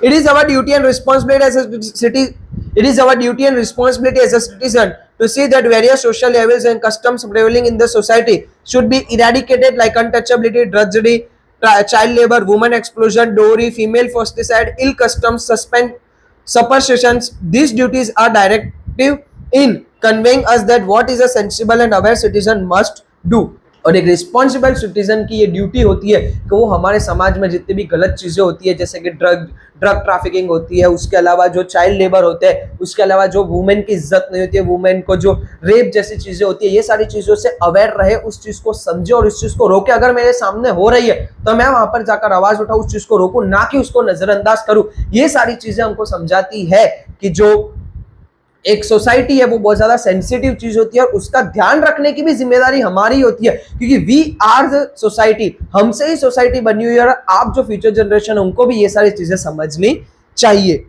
It is our duty and responsibility as a city. It is our duty and responsibility as a citizen to see that various social evils and customs prevailing in the society should be eradicated, like untouchability, drudgery, child labor, woman exploitation, dowry, female fostericide, ill customs, superstitions. These duties are directive in conveying us that what is a sensible and aware citizen must do। और एक responsible citizen की ये duty होती है कि वो हमारे समाज में जितनी भी गलत चीजें होती है, जैसे कि ड्रग ट्रैफिकिंग होती है, उसके अलावा जो चाइल्ड लेबर होते हैं, उसके अलावा जो वुमेन की इज्जत नहीं होती है, वुमेन को जो रेप जैसी चीजें होती है, ये सारी चीजों से अवेयर रहे, उस चीज को समझे और इस चीज को रोके। अगर मेरे सामने हो रही है तो मैं वहां पर जाकर आवाज उठाऊं, उस चीज को रोकूं, ना कि उसको नजरअंदाज करूं। ये सारी चीजें हमको समझाती है कि जो एक सोसाइटी है वो बहुत ज्यादा सेंसिटिव चीज होती है और उसका ध्यान रखने की भी जिम्मेदारी हमारी होती है, क्योंकि वी आर द सोसाइटी, हमसे ही सोसाइटी बनी हुई है। और आप जो फ्यूचर जनरेशन है उनको भी ये सारी चीजें समझनी चाहिए।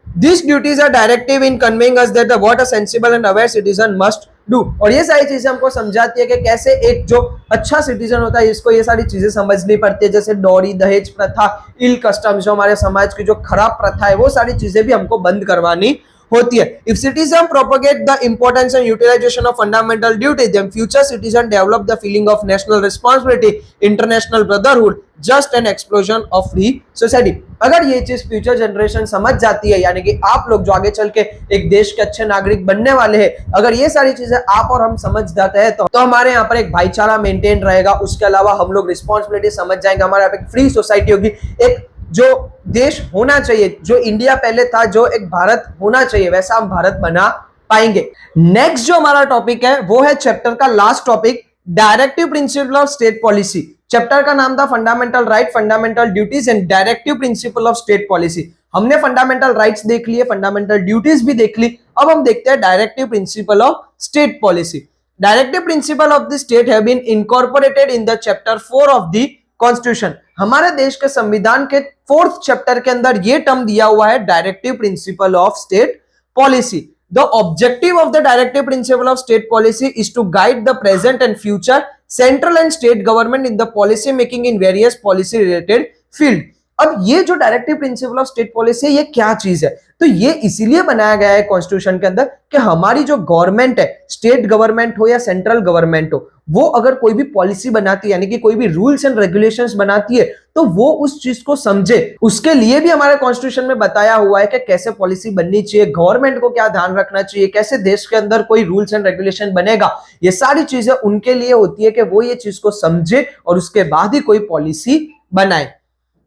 These duties are directive in conveying us that what a sensible and aware citizen must do। और ये सारी चीजें हमको समझाती है कि कैसे एक जो अच्छा सिटीजन होता है इसको ये सारी चीजें समझनी पड़ती है, जैसे डॉरी, दहेज प्रथा, इल कस्टम, जो हमारे समाज की जो खराब प्रथा है वो सारी चीजें भी हमको बंद करवानी होती है। If citizen propagate the importance and utilization of fundamental duties, then future citizen develop the feeling of national responsibility, international brotherhood, just an explosion of free society। अगर ये चीज फ्यूचर जनरेशन समझ जाती है, यानी कि आप लोग जो आगे चल के एक देश के अच्छे नागरिक बनने वाले हैं, अगर ये सारी चीजें आप और हम समझ जाते हैं तो हमारे यहाँ पर एक भाईचारा मेंटेन रहेगा। उसके अलावा हम लोग रिस्पॉन्सिबिलिटी समझ जाएंगे, हमारे यहाँ पे फ्री सोसाइटी होगी, एक जो देश होना चाहिए, जो इंडिया पहले था, जो एक भारत होना चाहिए, वैसा हम भारत बना पाएंगे। नेक्स्ट जो हमारा टॉपिक है वो है चैप्टर का last topic, directive principle of state policy. Chapter का नाम था fundamental right, fundamental duties and directive principle of state policy. हमने फंडामेंटल राइट्स देख लिए, फंडामेंटल ड्यूटीज भी देख ली, अब हम देखते हैं directive principle of state policy. Directive principle of the state have been incorporated in the chapter 4 of the constitution. हमारे देश के संविधान के 4th चैप्टर के अंदर यह टर्म दिया हुआ है, directive principle of state policy. The objective of the directive principle of state policy is to guide the present and future central and state government in the policy making in various policy related field। अब ये जो directive principle of state policy है ये क्या चीज है, तो ये इसीलिए बनाया गया है कॉन्स्टिट्यूशन के अंदर कि हमारी जो गवर्नमेंट है, स्टेट गवर्नमेंट हो या सेंट्रल गवर्नमेंट हो, वो अगर कोई भी पॉलिसी बनाती है, यानी कि कोई भी रूल्स एंड रेगुलेशंस बनाती है, तो वो उस चीज को समझे। उसके लिए भी हमारे कॉन्स्टिट्यूशन में बताया हुआ है कि कैसे पॉलिसी बननी चाहिए, गवर्नमेंट को क्या ध्यान रखना चाहिए, कैसे देश के अंदर कोई रूल्स एंड रेगुलेशन बनेगा। ये सारी चीजें उनके लिए होती है कि वो ये चीज को समझे और उसके बाद ही कोई पॉलिसी बनाए।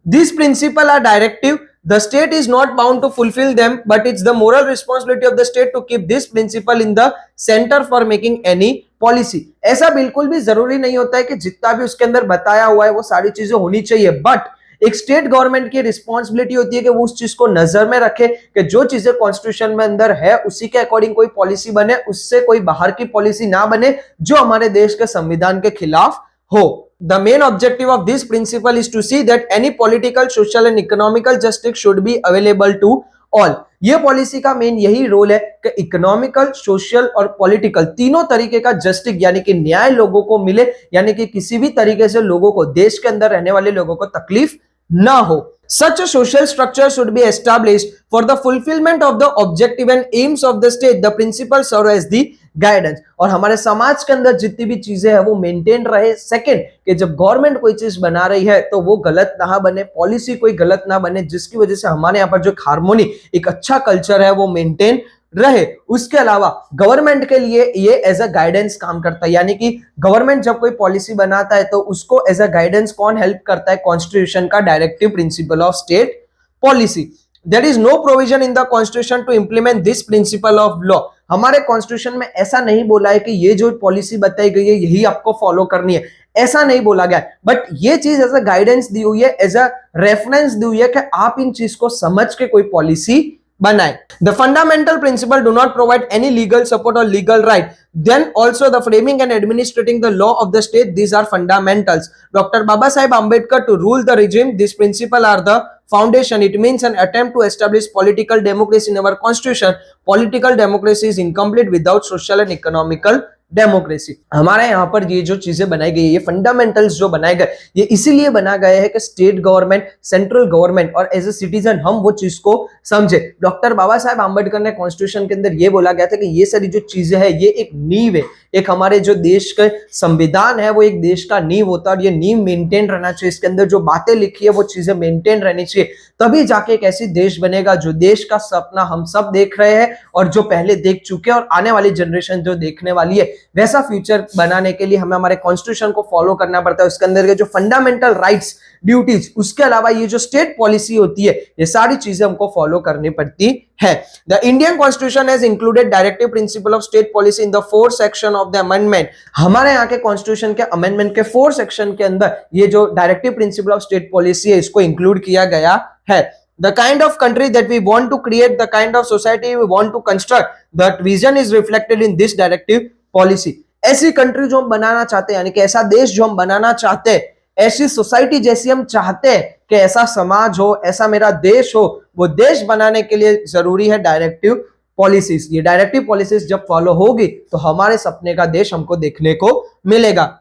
These principles are directive. The state is not bound to fulfill them, but it's the moral responsibility of the state to keep this principle in the center for making any policy। ऐसा बिल्कुल भी जरूरी नहीं होता है कि जितना भी उसके अंदर बताया हुआ है वो सारी चीजें होनी चाहिए, बट एक स्टेट गवर्नमेंट की रिस्पॉन्सिबिलिटी होती है कि वो उस चीज को नजर में रखे कि जो चीजें कॉन्स्टिट्यूशन में अंदर है उसी के अकॉर्डिंग कोई पॉलिसी बने, उससे कोई बाहर की पॉलिसी ना बने जो हमारे देश के संविधान के खिलाफ हो। The main objective of this principle is to see that any political, social and economical justice should be available to all। ये पॉलिसी का मेन यही रोल है कि इकोनॉमिकल, सोशल और पॉलिटिकल तीनों तरीके का जस्टिस यानी कि न्याय लोगों को मिले, यानी कि किसी भी तरीके से लोगों को, देश के अंदर रहने वाले लोगों को तकलीफ ना हो। Such a social structure should be established for the fulfillment of the objective and aims of the state। The principles serve as the guidance। और हमारे समाज के अंदर जितनी भी चीजें हैं वो मेंटेन रहे। सेकंड, कि जब गवर्नमेंट कोई चीज बना रही है तो वो गलत ना बने, पॉलिसी कोई गलत ना बने, जिसकी वजह से हमारे यहाँ पर जो हार्मोनी, एक अच्छा कल्चर है वो मेंटेन रहे। उसके अलावा गवर्नमेंट के लिए ये एज अ गाइडेंस काम करता है, यानी कि गवर्नमेंट जब कोई पॉलिसी बनाता है तो उसको एज अ गाइडेंस कौन हेल्प करता है, कॉन्स्टिट्यूशन का directive principle of state policy. There is no provision in the constitution to implement this principle of law. हमारे कॉन्स्टिट्यूशन में ऐसा नहीं बोला है कि ये जो पॉलिसी बताई गई है यही आपको फॉलो करनी है, ऐसा नहीं बोला गया, बट ये चीज एज अ गाइडेंस दी हुई है, एज अ रेफरेंस दी हुई है कि आप इन चीज को समझ के कोई पॉलिसी बनाए। The fundamental principle do not provide any legal support or legal right, then also the framing and administrating the law of the state, these are fundamentals। Dr. Baba Saheb Ambedkar to rule the regime, these principles are the foundation। It means an attempt to establish political democracy in our constitution। Political democracy is incomplete without social and economical democracy. हमारे यहाँ पर ये जो चीजें बनाई गई है, ये फंडामेंटल्स जो बनाए गए, ये इसीलिए बना गया है कि स्टेट गवर्नमेंट, सेंट्रल गवर्नमेंट और एज ए सिटीजन हम वो चीज को समझे। डॉक्टर बाबा साहेब आंबेडकर ने कॉन्स्टिट्यूशन के अंदर ये बोला गया था कि ये सारी जो चीजें हैं ये एक नींव है, एक हमारे जो देश के संविधान है वो एक देश का नींव होता है और ये नींव मेंटेन रहना चाहिए, इसके अंदर जो बातें लिखी है वो चीजें मेंटेन रहनी चाहिए, तभी जाके एक ऐसी देश बनेगा जो देश का सपना हम सब देख रहे हैं और जो पहले देख चुके हैं और आने वाली जनरेशन जो देखने वाली है, वैसा फ्यूचर बनाने के लिए हमें हमारे कॉन्स्टिट्यूशन को फॉलो करना पड़ता है। उसके अंदर के जो फंडामेंटल राइट्स, ड्यूटीज, उसके अलावा ये जो स्टेट पॉलिसी होती है, ये सारी चीजें हमको फॉलो करनी पड़ती है। The Indian constitution has included directive principle of state policy in the 4th section of the amendment. हमारे यहाँ के कॉन्स्टिट्यूशन के अमेंडमेंट के 4th सेक्शन के अंदर ये जो directive principle of state policy है इसको इंक्लूड किया गया है। The kind of country that we want to create, the kind of society we want to construct, that vision is reflected in this directive policy. ऐसी country जो हम बनाना चाहते हैं, यानी कि ऐसा देश जो हम बनाना चाहते हैं, ऐसी सोसाइटी जैसी हम चाहते हैं कि ऐसा समाज हो, ऐसा मेरा देश हो, वो देश बनाने के लिए जरूरी है डायरेक्टिव पॉलिसीज। ये डायरेक्टिव पॉलिसीज जब फॉलो होगी तो हमारे सपने का देश हमको देखने को मिलेगा।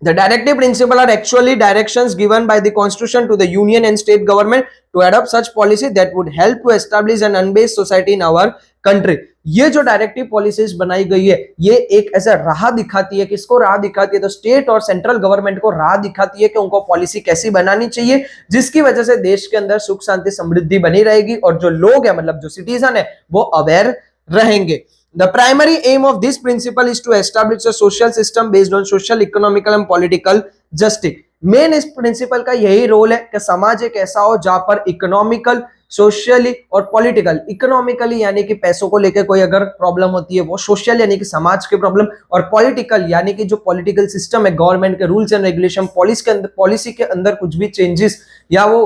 The directive principle are actually directions given by the constitution to the union and state government to adopt such policy that would help to establish an unbased society in our country. ये जो directive policies बनाई गई है ये एक ऐसा राह दिखाती है, किसको राह दिखाती है, तो स्टेट और सेंट्रल गवर्नमेंट को राह दिखाती है कि उनको पॉलिसी कैसी बनानी चाहिए जिसकी वजह से देश के अंदर सुख शांति समृद्धि बनी रहेगी और जो लोग है मतलब जो सिटीजन है वो अवेयर रहेंगे। The primary aim of this principle is to establish a social system based on social, economical and political justice. Main इस प्रिंसिपल का यही रोल है कि समाज एक ऐसा हो जहां पर इकोनॉमिकल, सोशली और पॉलिटिकल, इकोनॉमिकली यानी कि पैसों को लेकर कोई अगर प्रॉब्लम होती है वो, सोशल यानी कि समाज के प्रॉब्लम, और पॉलिटिकल यानी कि जो पॉलिटिकल सिस्टम है, गवर्नमेंट के रूल्स एंड रेगुलेशन, पॉलिसी के अंदर कुछ भी चेंजेस या वो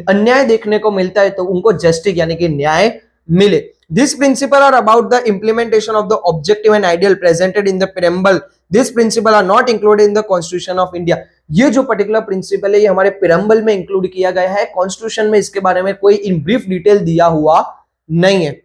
अन्याय देखने को मिलता है तो उनको जस्टिस यानी कि न्याय मिले। These principles are about the implementation of the objective and ideal presented in the preamble. These principles are not included in the Constitution of India. ये जो पर्टिकुलर प्रिंसिपल है ये हमारे preamble में इंक्लूड किया गया है, कॉन्स्टिट्यूशन में इसके बारे में कोई इन ब्रीफ डिटेल दिया हुआ नहीं है।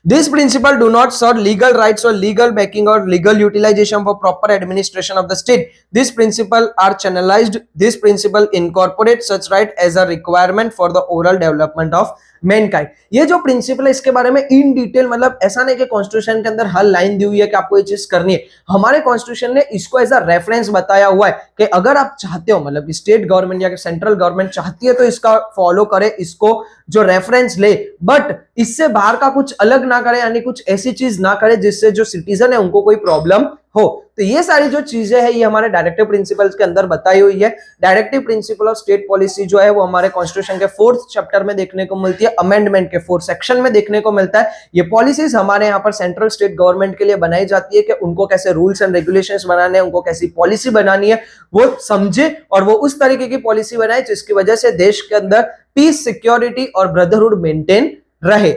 These principles do not serve legal rights or legal backing or legal utilization for proper administration of the state. These principles are channelized. These principles incorporate such right as a requirement for the overall development of Mankind. ये जो principal है इसके बारे में in detail, मतलब ऐसा नहीं कि कॉन्स्टिट्यूशन के अंदर हर लाइन दी हुई है कि आपको ये चीज करनी है, हमारे कॉन्स्टिट्यूशन ने इसको एज अ रेफरेंस बताया हुआ है कि अगर आप चाहते हो, मतलब स्टेट गवर्नमेंट या सेंट्रल गवर्नमेंट चाहती है तो इसका फॉलो करे, इसको जो रेफरेंस ले, बट इससे बाहर का कुछ अलग ना करे, यानी कुछ ऐसी चीज ना करे जिससे जो सिटीजन है उनको कोई प्रॉब्लम हो। तो ये सारी जो चीजें हैं ये हमारे डायरेक्टिव प्रिंसिपल्स के अंदर बताई हुई है। Directive principle of state policy जो है वो हमारे कॉन्स्टिट्यूशन के 4th चैप्टर में देखने को मिलती है, अमेंडमेंट के 4th सेक्शन में देखने को मिलता है। ये पॉलिसीज हमारे यहाँ पर सेंट्रल स्टेट गवर्नमेंट के लिए बनाई जाती है कि उनको कैसे रूल्स एंड रेगुलेशंस बनाने हैं, उनको कैसी पॉलिसी बनानी है वो समझे और वो उस तरीके की पॉलिसी बनाए जिसकी वजह से देश के अंदर पीस, सिक्योरिटी और ब्रदरहुड मेंटेन रहे।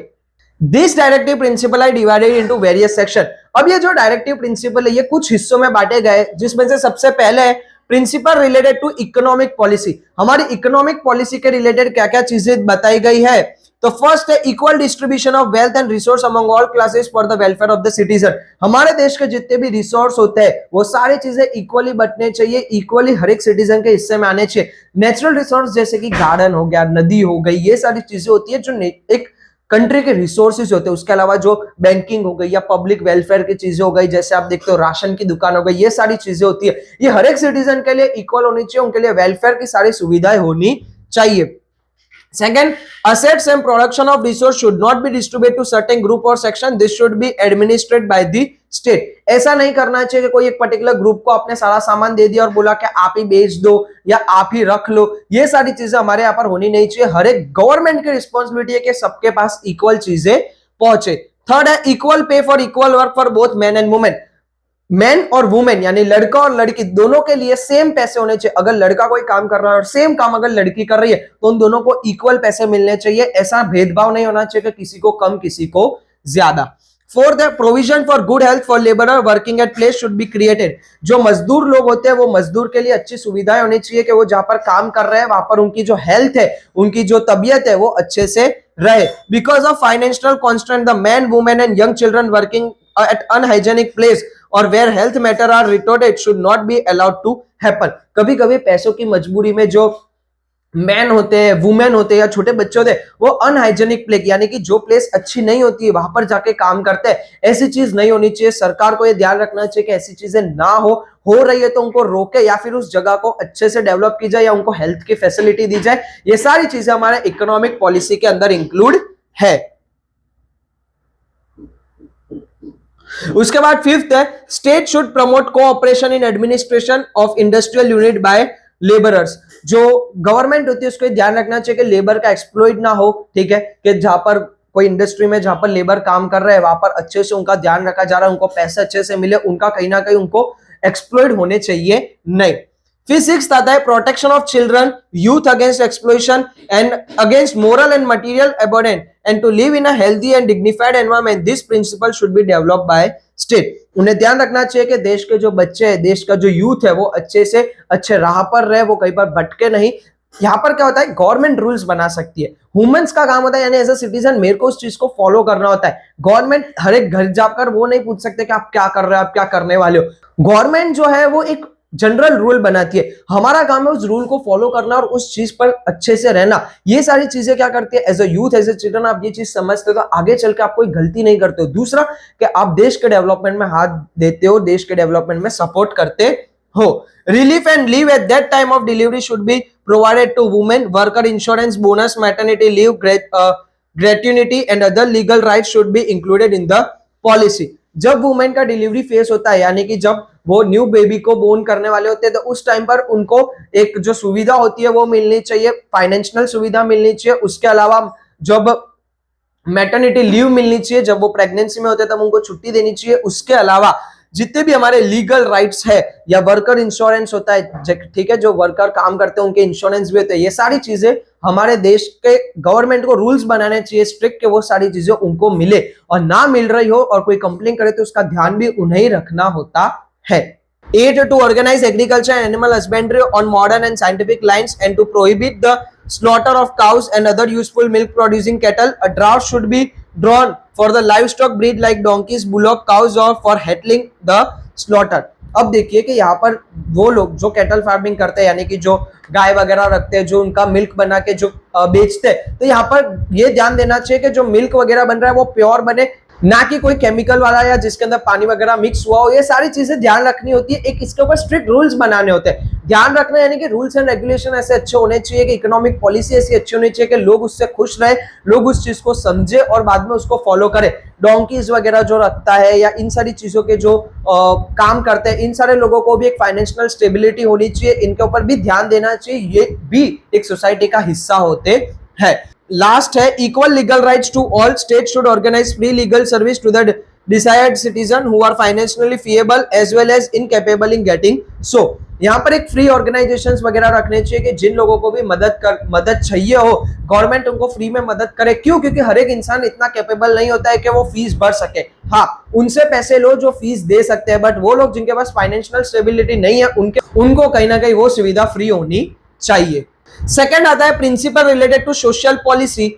This directive principle are divided into various section. अब ये जो डायरेक्टिव प्रिंसिपल है ये कुछ हिस्सों में बांटे गए, जिसमें से सबसे पहले है principle related to economic policy. हमारी इकोनॉमिक पॉलिसी के रिलेटेड क्या क्या चीजें बताई गई है, तो फर्स्ट है equal distribution of wealth and resource among all classes for the welfare of the citizen. हमारे देश के जितने भी रिसोर्स होते हैं वो सारी चीजें इक्वली बंटने चाहिए, इक्वली हर एक सिटीजन के हिस्से में आने चाहिए। नेचुरल रिसोर्स जैसे कि गार्डन हो गया, नदी हो गई, ये सारी चीजें होती है जो एक कंट्री के रिसोर्सेज होते हैं। उसके अलावा जो बैंकिंग हो गई या पब्लिक वेलफेयर की चीजें हो गई, जैसे आप देखते हो राशन की दुकान हो गई, ये सारी चीजें होती है, ये हर एक सिटीजन के लिए इक्वल होनी चाहिए, उनके लिए वेलफेयर की सारी सुविधाएं होनी चाहिए। Second, assets and production of resource should not be distributed to certain group or section. This should be administered by the state. ऐसा नहीं करना चाहिए कि कोई एक पर्टिकुलर ग्रुप को आपने सारा सामान दे दिया और बोला कि आप ही बेच दो या आप ही रख लो। ये सारी चीजें हमारे यहाँ पर होनी नहीं चाहिए। हर एक गवर्नमेंट की रिस्पॉन्सिबिलिटी है कि सबके पास इक्वल चीजें पहुंचे। थर्ड है equal pay for equal work for both man and women. Man और वुमेन यानी लड़का और लड़की दोनों के लिए सेम पैसे होने चाहिए। अगर लड़का कोई काम कर रहा है और सेम काम अगर लड़की कर रही है तो उन दोनों को इक्वल पैसे मिलने चाहिए। ऐसा भेदभाव नहीं होना चाहिए कि किसी को कम किसी को ज्यादा। फोर्थ है provision for good health for labourer working at place should be created. जो मजदूर लोग होते हैं वो मजदूर के लिए अच्छी सुविधाएं होनी चाहिए कि वो जहां पर काम कर रहे हैं वहां पर उनकी जो हेल्थ है, उनकी जो तबीयत है वो अच्छे से रहे। Because of financial constant the man women and young children working at unhygienic place or where health matter are retorted should not be allowed to happen. कभी कभी पैसों की मजबूरी में जो मैन होते हैं, वुमेन होते हैं या छोटे बच्चे होते हैं, वो अनहाइजेनिक प्लेस यानी कि जो प्लेस अच्छी नहीं होती है वहां पर जाके काम करते हैं, ऐसी चीज नहीं होनी चाहिए। सरकार को ये ध्यान रखना चाहिए कि ऐसी चीजें ना हो रही है तो उनको रोके या फिर उस जगह को अच्छे से डेवलप की जाए या उनको हेल्थ की फैसिलिटी दी जाए। ये सारी चीजें हमारे इकोनॉमिक पॉलिसी के अंदर इंक्लूड है। उसके बाद फिफ्थ है, state should promote cooperation in administration of industrial unit by labourers. जो गवर्नमेंट होती है उसको ध्यान रखना चाहिए कि लेबर का एक्सप्लॉइट ना हो, ठीक है, कि जहां पर कोई इंडस्ट्री में जहां पर लेबर काम कर रहे हैं वहां पर अच्छे से उनका ध्यान रखा जा रहा है, उनको पैसे अच्छे से मिले, उनका कहीं ना कहीं उनको एक्सप्लॉइट होने चाहिए नहीं। फिर सिक्स्थ आता है protection of children youth against exploitation and against moral and material abundance and to live in a healthy and dignified environment. This principle should be developed by state. उन्हें ध्यान रखना चाहिए कि देश के जो बच्चे हैं, देश का जो यूथ है वो अच्छे से अच्छे राह पर रहे, वो कहीं पर भटके नहीं। यहाँ पर क्या होता है, गवर्नमेंट रूल्स बना सकती है, ह्यूमंस का काम होता है, यानी एज अ सिटीजन मेरे को उस चीज को फॉलो करना होता है। गवर्नमेंट हर एक घर जाकर वो नहीं पूछ सकते कि आप क्या कर रहे हो, आप क्या करने वाले हो। गवर्नमेंट जो है वो एक जनरल रूल बनाती है, हमारा काम है उस रूल को फॉलो करना और उस चीज पर अच्छे से रहना। ये सारी चीजें क्या करती है, as a youth as a children आप ये चीज समझते हो तो आगे चल के आप कोई गलती नहीं करते हो। दूसरा कि आप देश के डेवलपमेंट में हाथ देते हो, देश के डेवलपमेंट में सपोर्ट करते हो। Relief and leave at that time of delivery should be provided to women. Worker insurance, bonus, maternity leave, gratuity and other legal right should be included in the policy. जब women का delivery face होता है यानी कि जब वो new baby को born करने वाले होते हैं तो उस टाइम पर उनको एक जो सुविधा होती है वो मिलनी चाहिए, फाइनेंशियल सुविधा मिलनी चाहिए। उसके अलावा जब मैटरनिटी लीव मिलनी चाहिए, जब वो प्रेगनेंसी में होते हैं तब उनको छुट्टी देनी चाहिए। उसके अलावा जितने भी हमारे लीगल राइट्स है या वर्कर इंश्योरेंस होता है, ठीक है, जो वर्कर काम करते हैं उनके इंश्योरेंस भी होते हैं, ये सारी चीजें हमारे देश के गवर्नमेंट को रूल्स बनाने चाहिए स्ट्रिक्ट के वो सारी चीजें उनको मिले, और ना मिल रही हो और कोई कंप्लेन करे तो उसका ध्यान भी उन्हें ही रखना होता है। 8 to organize agriculture and animal husbandry on modern and scientific lines and to prohibit the slaughter of cows and other useful milk producing cattle. A draft should be drawn for the livestock breed like donkeys, bullock, cows or for heckling the slaughter. अब देखिए कि यहाँ पर वो लोग जो cattle farming करते हैं यानी कि जो गाय वगैरह रखते हैं, जो उनका मिल्क बना के जो बेचते हैं, तो यहाँ पर ये ध्यान देना चाहिए कि जो मिल्क वगैरह बन रहा है वो प्योर बने, ना कि कोई केमिकल वाला या जिसके अंदर पानी वगैरह मिक्स हुआ हो। ये सारी चीजें ध्यान रखनी होती है, एक इसके ऊपर स्ट्रिक्ट रूल्स बनाने होते हैं। ध्यान रखना यानी कि रूल्स एंड रेगुलेशन ऐसे अच्छे होने चाहिए कि इकोनॉमिक पॉलिसी ऐसी अच्छी होनी चाहिए कि लोग उससे खुश रहे, लोग उस चीज को समझे और बाद में उसको फॉलो करें। डोंकीज वगैरह जो रखता है या इन सारी चीजों के जो काम करते हैं, इन सारे लोगों को भी एक फाइनेंशियल स्टेबिलिटी होनी चाहिए, इनके ऊपर भी ध्यान देना चाहिए, ये भी एक सोसाइटी का हिस्सा होते हैं। लास्ट है equal legal rights to all. State should organise free legal service to the decide citizen who are financially feeble as well as incapable in getting so. यहाँ पर एक फ्री ऑर्गेनाइजेशंस वगैरह रखने चाहिए कि जिन लोगों को भी मदद चाहिए हो गवर्नमेंट उनको फ्री में मदद करे। क्यों? क्योंकि हर एक इंसान इतना कैपेबल नहीं होता है कि वो फीस भर सके। हाँ, उनसे पैसे लो जो फीस दे सकते हैं, बट वो लोग जिनके पास फाइनेंशियल स्टेबिलिटी नहीं है उनको कहीं ना कहीं वो सुविधा फ्री होनी चाहिए। सेकंड आता है principle related to social policy.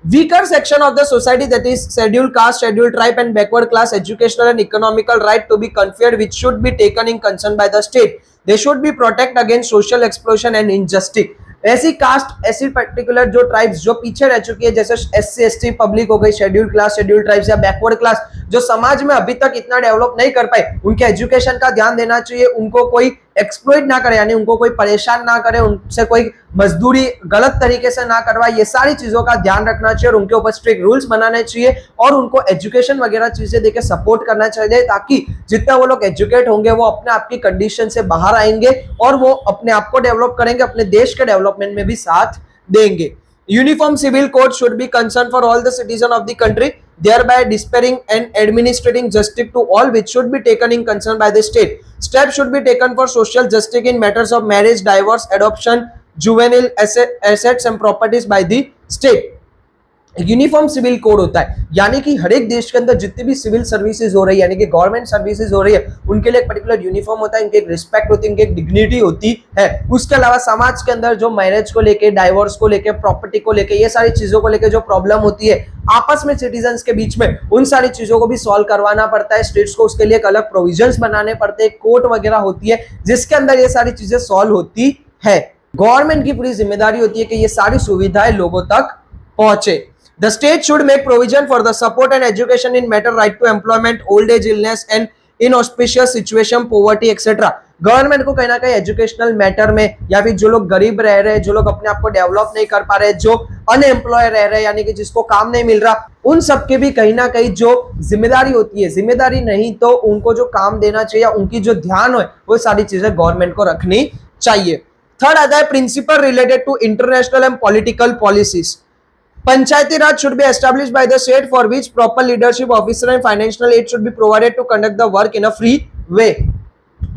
Weaker section of the society, that is scheduled caste, scheduled tribe and backward class, educational and economical right to be conferred which should be taken in concern by the state. They should be protect against social exploitation and injustice. ऐसी cast, ऐसी particular जो tribes जो पीछे रह चुकी है, जैसे SC ST public हो गई, शेड्यूल्ड क्लास, शेड्यूल्ड ट्राइब्स या बैकवर्ड क्लास, जो समाज में अभी तक इतना डेवलप नहीं कर पाए, उनके एजुकेशन का ध्यान देना चाहिए। उनको कोई एक्सप्लॉइट ना करे, यानी उनको कोई परेशान ना करे, उनसे कोई मजदूरी गलत तरीके से ना करवाए, ये सारी चीजों का ध्यान रखना चाहिए और उनके ऊपर स्ट्रिक्ट रूल्स बनाने चाहिए और उनको एजुकेशन वगैरह चीजें देके सपोर्ट करना चाहिए, ताकि जितना वो लोग एजुकेट होंगे वो अपने आप की कंडीशन से बाहर आएंगे और वो अपने आप को डेवलप करेंगे, अपने देश के डेवलपमेंट में भी साथ देंगे। Uniform civil code should be concerned for all the citizens of the country, thereby dispensing and administering justice to all, which should be taken in concern by the state. Steps should be taken for social justice in matters of marriage, divorce, adoption, juvenile assets and properties by the state. Uniform civil code होता है, यानी कि हर एक देश के अंदर जितनी भी सिविल सर्विसेज हो रही है, यानी कि गवर्नमेंट सर्विसेज हो रही है, उनके लिए एक पर्टिकुलर यूनिफॉर्म होता है, इनकी एक रिस्पेक्ट होती है, इनकी एक डिग्निटी होती है। उसके अलावा समाज के अंदर जो मैरिज को लेके, डाइवोर्स को लेके, प्रॉपर्टी को लेके, ये सारी चीजों को लेके जो प्रॉब्लम होती है आपस में सिटीजन्स के बीच में, उन सारी चीजों को भी सॉल्व करवाना पड़ता है। स्टेट्स को उसके लिए एक अलग प्रोविजंस बनाने पड़ते हैं, कोर्ट वगैरह होती है जिसके अंदर ये सारी चीजें सॉल्व होती है। गवर्नमेंट की पूरी जिम्मेदारी होती है कि ये सारी सुविधाएं लोगों तक पहुंचे। The state should make provision for the support and education in matter right to employment, old age, illness and inauspicious situation, poverty, etc. Government को कहीं ना कहीं एजुकेशनल मैटर में, या फिर जो लोग गरीब रह रहे हैं, जो लोग अपने आप को डेवलप नहीं कर पा रहे, जो अनएम्प्लॉय रह रहे हैं, यानी कि जिसको काम नहीं मिल रहा, उन सबके भी कहीं ना कहीं जो जिम्मेदारी होती है, जिम्मेदारी नहीं तो उनको जो काम देना चाहिए, उनकी जो ध्यान हो, वो सारी चीजें गवर्नमेंट को रखनी चाहिए। थर्ड आता है principle related to international and political policies. Panchayati Raj should be established by the state for which proper leadership officer and financial aid should be provided to conduct the work in a free way.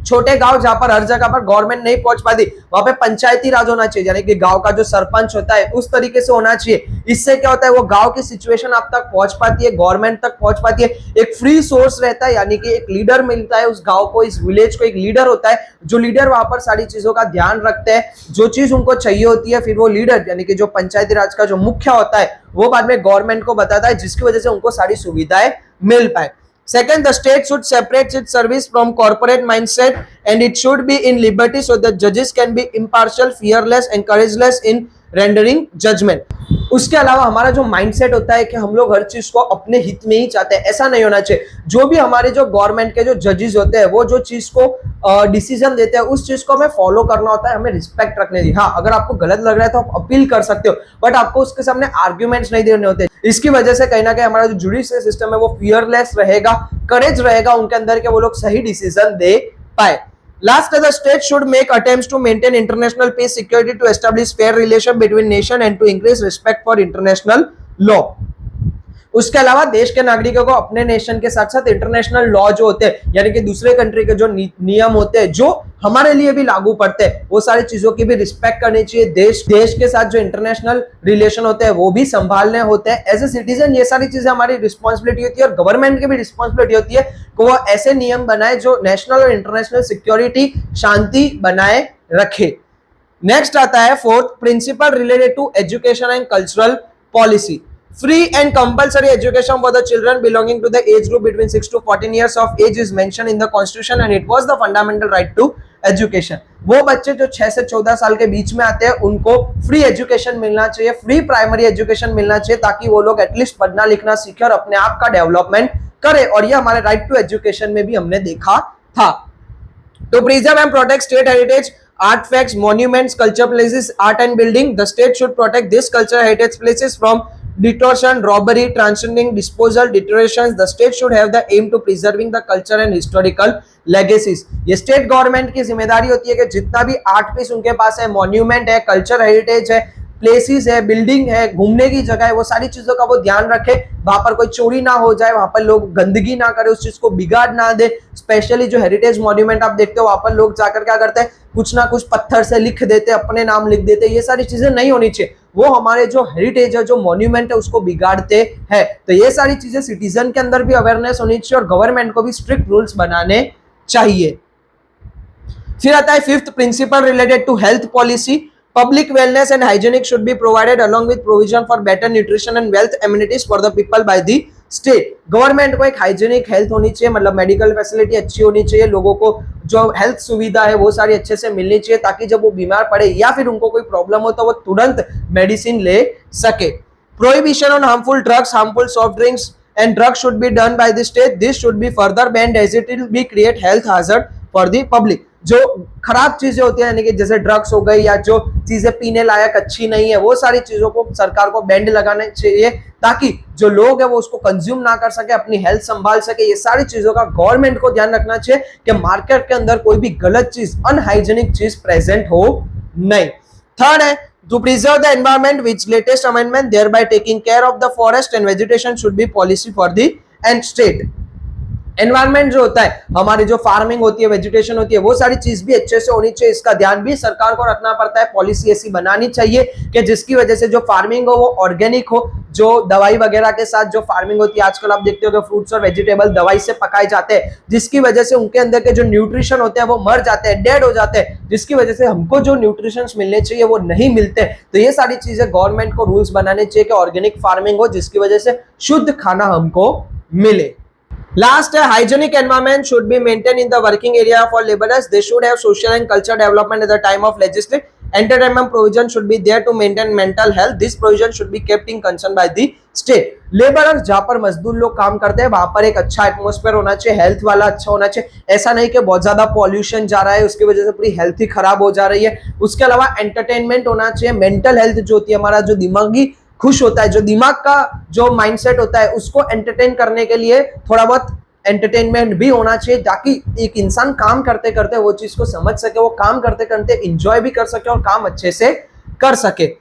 छोटे गांव जहां पर हर जगह पर government नहीं पहुंच पाती, वहां पे पंचायती राज होना चाहिए, यानी कि गांव का जो सरपंच होता है उस तरीके से होना चाहिए। इससे क्या होता है, वो गांव की सिचुएशन आप तक पहुंच पाती है, गवर्नमेंट तक पहुंच पाती है, एक फ्री सोर्स रहता है, यानी कि एक लीडर मिलता है उस गांव को, इस विलेज को एक लीडर होता है, जो लीडर वहां पर सारी चीजों का ध्यान रखते हैं, जो चीज उनको चाहिए होती है, फिर वो लीडर यानी कि जो पंचायती राज का जो मुखिया होता है वो बाद में गवर्नमेंट को बताता है, जिसकी वजह से उनको सारी सुविधाएं मिल पाए। Second, the state should separate its service from corporate mindset and it should be in liberty so that judges can be impartial, fearless and courageous in rendering judgment. उसके अलावा हमारा जो माइंडसेट होता है कि हम लोग हर चीज को अपने हित में ही चाहते हैं, ऐसा नहीं होना चाहिए। जो भी हमारे जो गवर्नमेंट के जो जजेस होते हैं, वो जो चीज को डिसीजन देते हैं, उस चीज को हमें फॉलो करना होता है, हमें रिस्पेक्ट रखने दी। हाँ, अगर आपको गलत लग रहा है तो आप अपील कर सकते हो, बट आपको उसके सामने आर्ग्यूमेंट्स नहीं देने होते। इसकी वजह से कहीं ना कहीं हमारा जो जुडिशियल सिस्टम है वो फियरलेस रहेगा, करेज रहेगा उनके अंदर के वो लोग सही डिसीजन दे पाए। Last, the state should make attempts to maintain international peace, security, to establish fair relation between nation and to increase respect for international law. उसके अलावा देश के नागरिकों को अपने नेशन के साथ साथ इंटरनेशनल लॉ जो होते हैं, यानी कि दूसरे कंट्री के जो नियम होते हैं जो हमारे लिए भी लागू पड़ते हैं, वो सारी चीजों की भी रिस्पेक्ट करनी चाहिए। देश के साथ जो इंटरनेशनल रिलेशन होते हैं वो भी संभालने होते हैं। एज ए सिटीजन ये सारी चीजें हमारी रिस्पॉन्सिबिलिटी होती है और गवर्नमेंट की भी रिस्पॉन्सिबिलिटी होती है कि वो ऐसे नियम बनाए जो नेशनल और इंटरनेशनल सिक्योरिटी, शांति बनाए रखे। नेक्स्ट आता है fourth, principle related to education and cultural policy. Free and compulsory education for the children belonging to the age group between 6 to 14 years of age is mentioned in the constitution and it was the fundamental right to education. वो बच्चे जो 6 से 14 साल के बीच में आते हैं उनको फ्री एजुकेशन मिलना चाहिए, फ्री प्राइमरी एजुकेशन मिलना चाहिए, ताकि वो लोग एटलीस्ट पढ़ना लिखना सीखे और अपने आप का डेवलपमेंट करे। और ये हमारे राइट टू एजुकेशन में भी हमने देखा था। To preserve and protect state heritage, artifacts, monuments, culture places, art and building, the state should protect these cultural heritage places from detortion, robbery, transcending, disposal, deterioration. The state should have the aim to preserving the culture and historical legacies. ये state government की जिम्मेदारी होती है कि जितना भी art piece उनके पास है, मॉन्यूमेंट है, कल्चर हेरिटेज है, प्लेसेस है, बिल्डिंग है, घूमने की जगह है, वो सारी चीजों का वो ध्यान रखे, वहां पर कोई चोरी ना हो जाए, वहां पर लोग गंदगी ना करे, उस चीज को बिगाड़ ना दे। स्पेशली जो हेरिटेज मॉन्यूमेंट आप देखते हो, वहां पर लोग जाकर क्या करते हैं, कुछ ना कुछ पत्थर से लिख देते, अपने नाम लिख देते। ये सारी चीजें नहीं होनी चाहिए, वो हमारे जो हेरिटेज है, जो मॉन्यूमेंट है, उसको बिगाड़ते हैं। तो ये सारी चीजें सिटीजन के अंदर भी अवेयरनेस होनी चाहिए और गवर्नमेंट को भी स्ट्रिक्ट रूल्स बनाने चाहिए। फिर आता है fifth, principle related to health policy. Public wellness and hygienic should be provided along with provision for better nutrition and wealth amenities for the people by the state. Government को एक hygienic health होनी चाहिए, मतलब medical facility अच्छी होनी चाहिए, लोगों को जो हेल्थ सुविधा है वो सारी अच्छे से मिलनी चाहिए, ताकि जब वो बीमार पड़े या फिर उनको कोई प्रॉब्लम हो तो वो तुरंत मेडिसिन ले सके। Prohibition on harmful drugs, harmful soft drinks and drugs should be done by the state. This should be further banned as it will be create health hazard for the public. जो खराब चीजें होती है, यानी कि जैसे ड्रग्स हो गई या जो चीजें पीने लायक अच्छी नहीं है, वो सारी चीजों को सरकार को बैंड लगाना चाहिए, ताकि जो लोग है वो उसको कंज्यूम ना कर सके, अपनी हेल्थ संभाल सके। ये सारी चीजों का गवर्नमेंट को ध्यान रखना चाहिए कि मार्केट के अंदर कोई भी गलत चीज, अनहाइजीनिक चीज प्रेजेंट हो नहीं। थर्ड है to preserve the environment, which latest amendment thereby taking care of the forest and vegetation should be policy for the and state. Environment जो होता है, हमारी जो फार्मिंग होती है, वेजिटेशन होती है, वो सारी चीज भी अच्छे से होनी चाहिए, इसका ध्यान भी सरकार को रखना पड़ता है। पॉलिसी ऐसी बनानी चाहिए कि जिसकी वजह से जो फार्मिंग हो वो ऑर्गेनिक हो, जो दवाई वगैरह के साथ जो फार्मिंग होती है, आजकल आप देखते हो कि फ्रूट्स और वेजिटेबल दवाई से पकाए जाते हैं, जिसकी वजह से उनके अंदर के जो न्यूट्रिशन होते हैं वो मर जाते हैं, डेड हो जाते हैं, जिसकी वजह से हमको जो न्यूट्रिशन मिलने चाहिए वो नहीं मिलते। तो ये सारी चीजें गवर्नमेंट को रूल्स बनाने चाहिए कि ऑर्गेनिक फार्मिंग हो, जिसकी वजह से शुद्ध खाना हमको मिले। Last, a hygienic environment should be maintained in the working area for laborers. They should have social and cultural development at the time of legislative entertainment provision should be there to maintain mental health. This provision should be kept in concern by the state. Labour जहां पर मजदूर लोग काम करते हैं वहां पर एक अच्छा एटमोस्फेयर होना चाहिए, हेल्थ वाला अच्छा होना चाहिए। ऐसा नहीं कि बहुत ज्यादा पॉल्यूशन जा रहा है उसकी वजह से पूरी हेल्थ ही खराब हो जा रही है। उसके अलावा एंटरटेनमेंट होना चाहिए, मेंटल हेल्थ जो होती है, हमारा जो दिमागी खुश होता है, जो दिमाग का जो माइंडसेट होता है उसको एंटरटेन करने के लिए थोड़ा बहुत एंटरटेनमेंट भी होना चाहिए, ताकि एक इंसान काम करते करते वो चीज को समझ सके, वो काम करते करते एंजॉय भी कर सके और काम अच्छे से कर सके।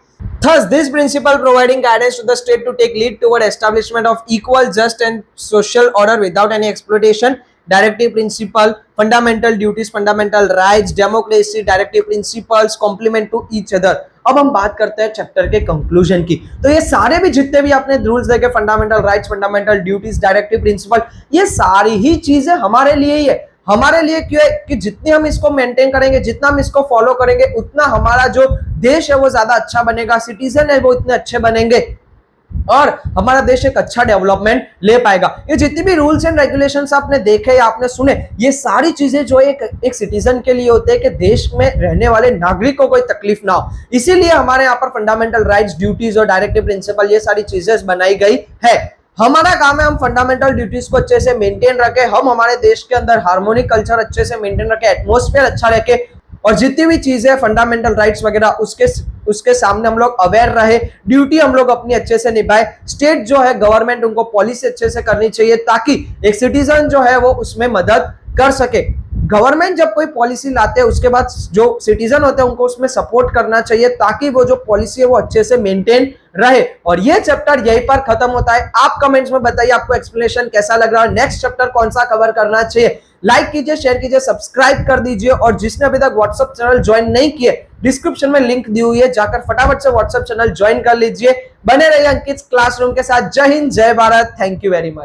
Thus, this principle providing guidance to the state to take lead toward establishment of equal, just and social order without any exploitation. Directive principle, fundamental duties, fundamental rights, democracy, directive principles complement to each other. अब हम बात करते हैं chapter के conclusion की। तो ये सारे भी जितने भी आपने रूल्स देखे, fundamental rights, fundamental duties, directive principle, ये सारी ही चीजें हमारे लिए ही है। हमारे लिए क्यों है कि जितने हम इसको मेंटेन करेंगे, जितना हम इसको फॉलो करेंगे, उतना हमारा जो देश है वो ज्यादा अच्छा बनेगा, सिटीजन है वो इतने अच्छे बनेंगे और हमारा देश एक अच्छा डेवलपमेंट ले पाएगा। ये जितनी भी रूल्स एंड रेगुलेशंस आपने देखे या आपने सुने, ये सारी चीजें जो एक सिटीजन के लिए होते हैं कि देश में रहने वाले नागरिक को कोई तकलीफ ना हो। इसीलिए हमारे यहाँ पर फंडामेंटल राइट्स, ड्यूटीज और डायरेक्टिव प्रिंसिपल ये सारी चीजें बनाई गई है। हमारा काम है हम फंडामेंटल ड्यूटीज को अच्छे से मेंटेन रखें, हम हमारे देश के अंदर हार्मोनिक कल्चर अच्छे से मेंटेन रखें, एटमॉस्फेयर अच्छा रखें और जितनी भी चीजें फंडामेंटल राइट्स वगैरह उसके सामने हम लोग अवेयर रहे, ड्यूटी हम लोग अपनी अच्छे से निभाए। स्टेट जो है, गवर्नमेंट, उनको पॉलिसी अच्छे से करनी चाहिए ताकि एक सिटीजन जो है वो उसमें मदद कर सके। गवर्नमेंट जब कोई पॉलिसी लाते हैं उसके बाद जो सिटीजन होते हैं उनको उसमें सपोर्ट करना चाहिए ताकि वो जो पॉलिसी है वो अच्छे से मेंटेन रहे। और ये चैप्टर यहीं पर खत्म होता है। आप कमेंट्स में बताइए आपको एक्सप्लेनेशन कैसा लग रहा है, नेक्स्ट चैप्टर कौन सा कवर करना चाहिए। लाइक कीजिए, शेयर कीजिए, सब्सक्राइब कर दीजिए और जिसने अभी तक व्हाट्सएप चैनल ज्वाइन नहीं किए, डिस्क्रिप्शन में लिंक दी हुई है, जाकर फटाफट से व्हाट्सएप चैनल ज्वाइन कर लीजिए। बने रहिए अंकित क्लासरूम के साथ। जय हिंद, जय Bharat, thank you very much.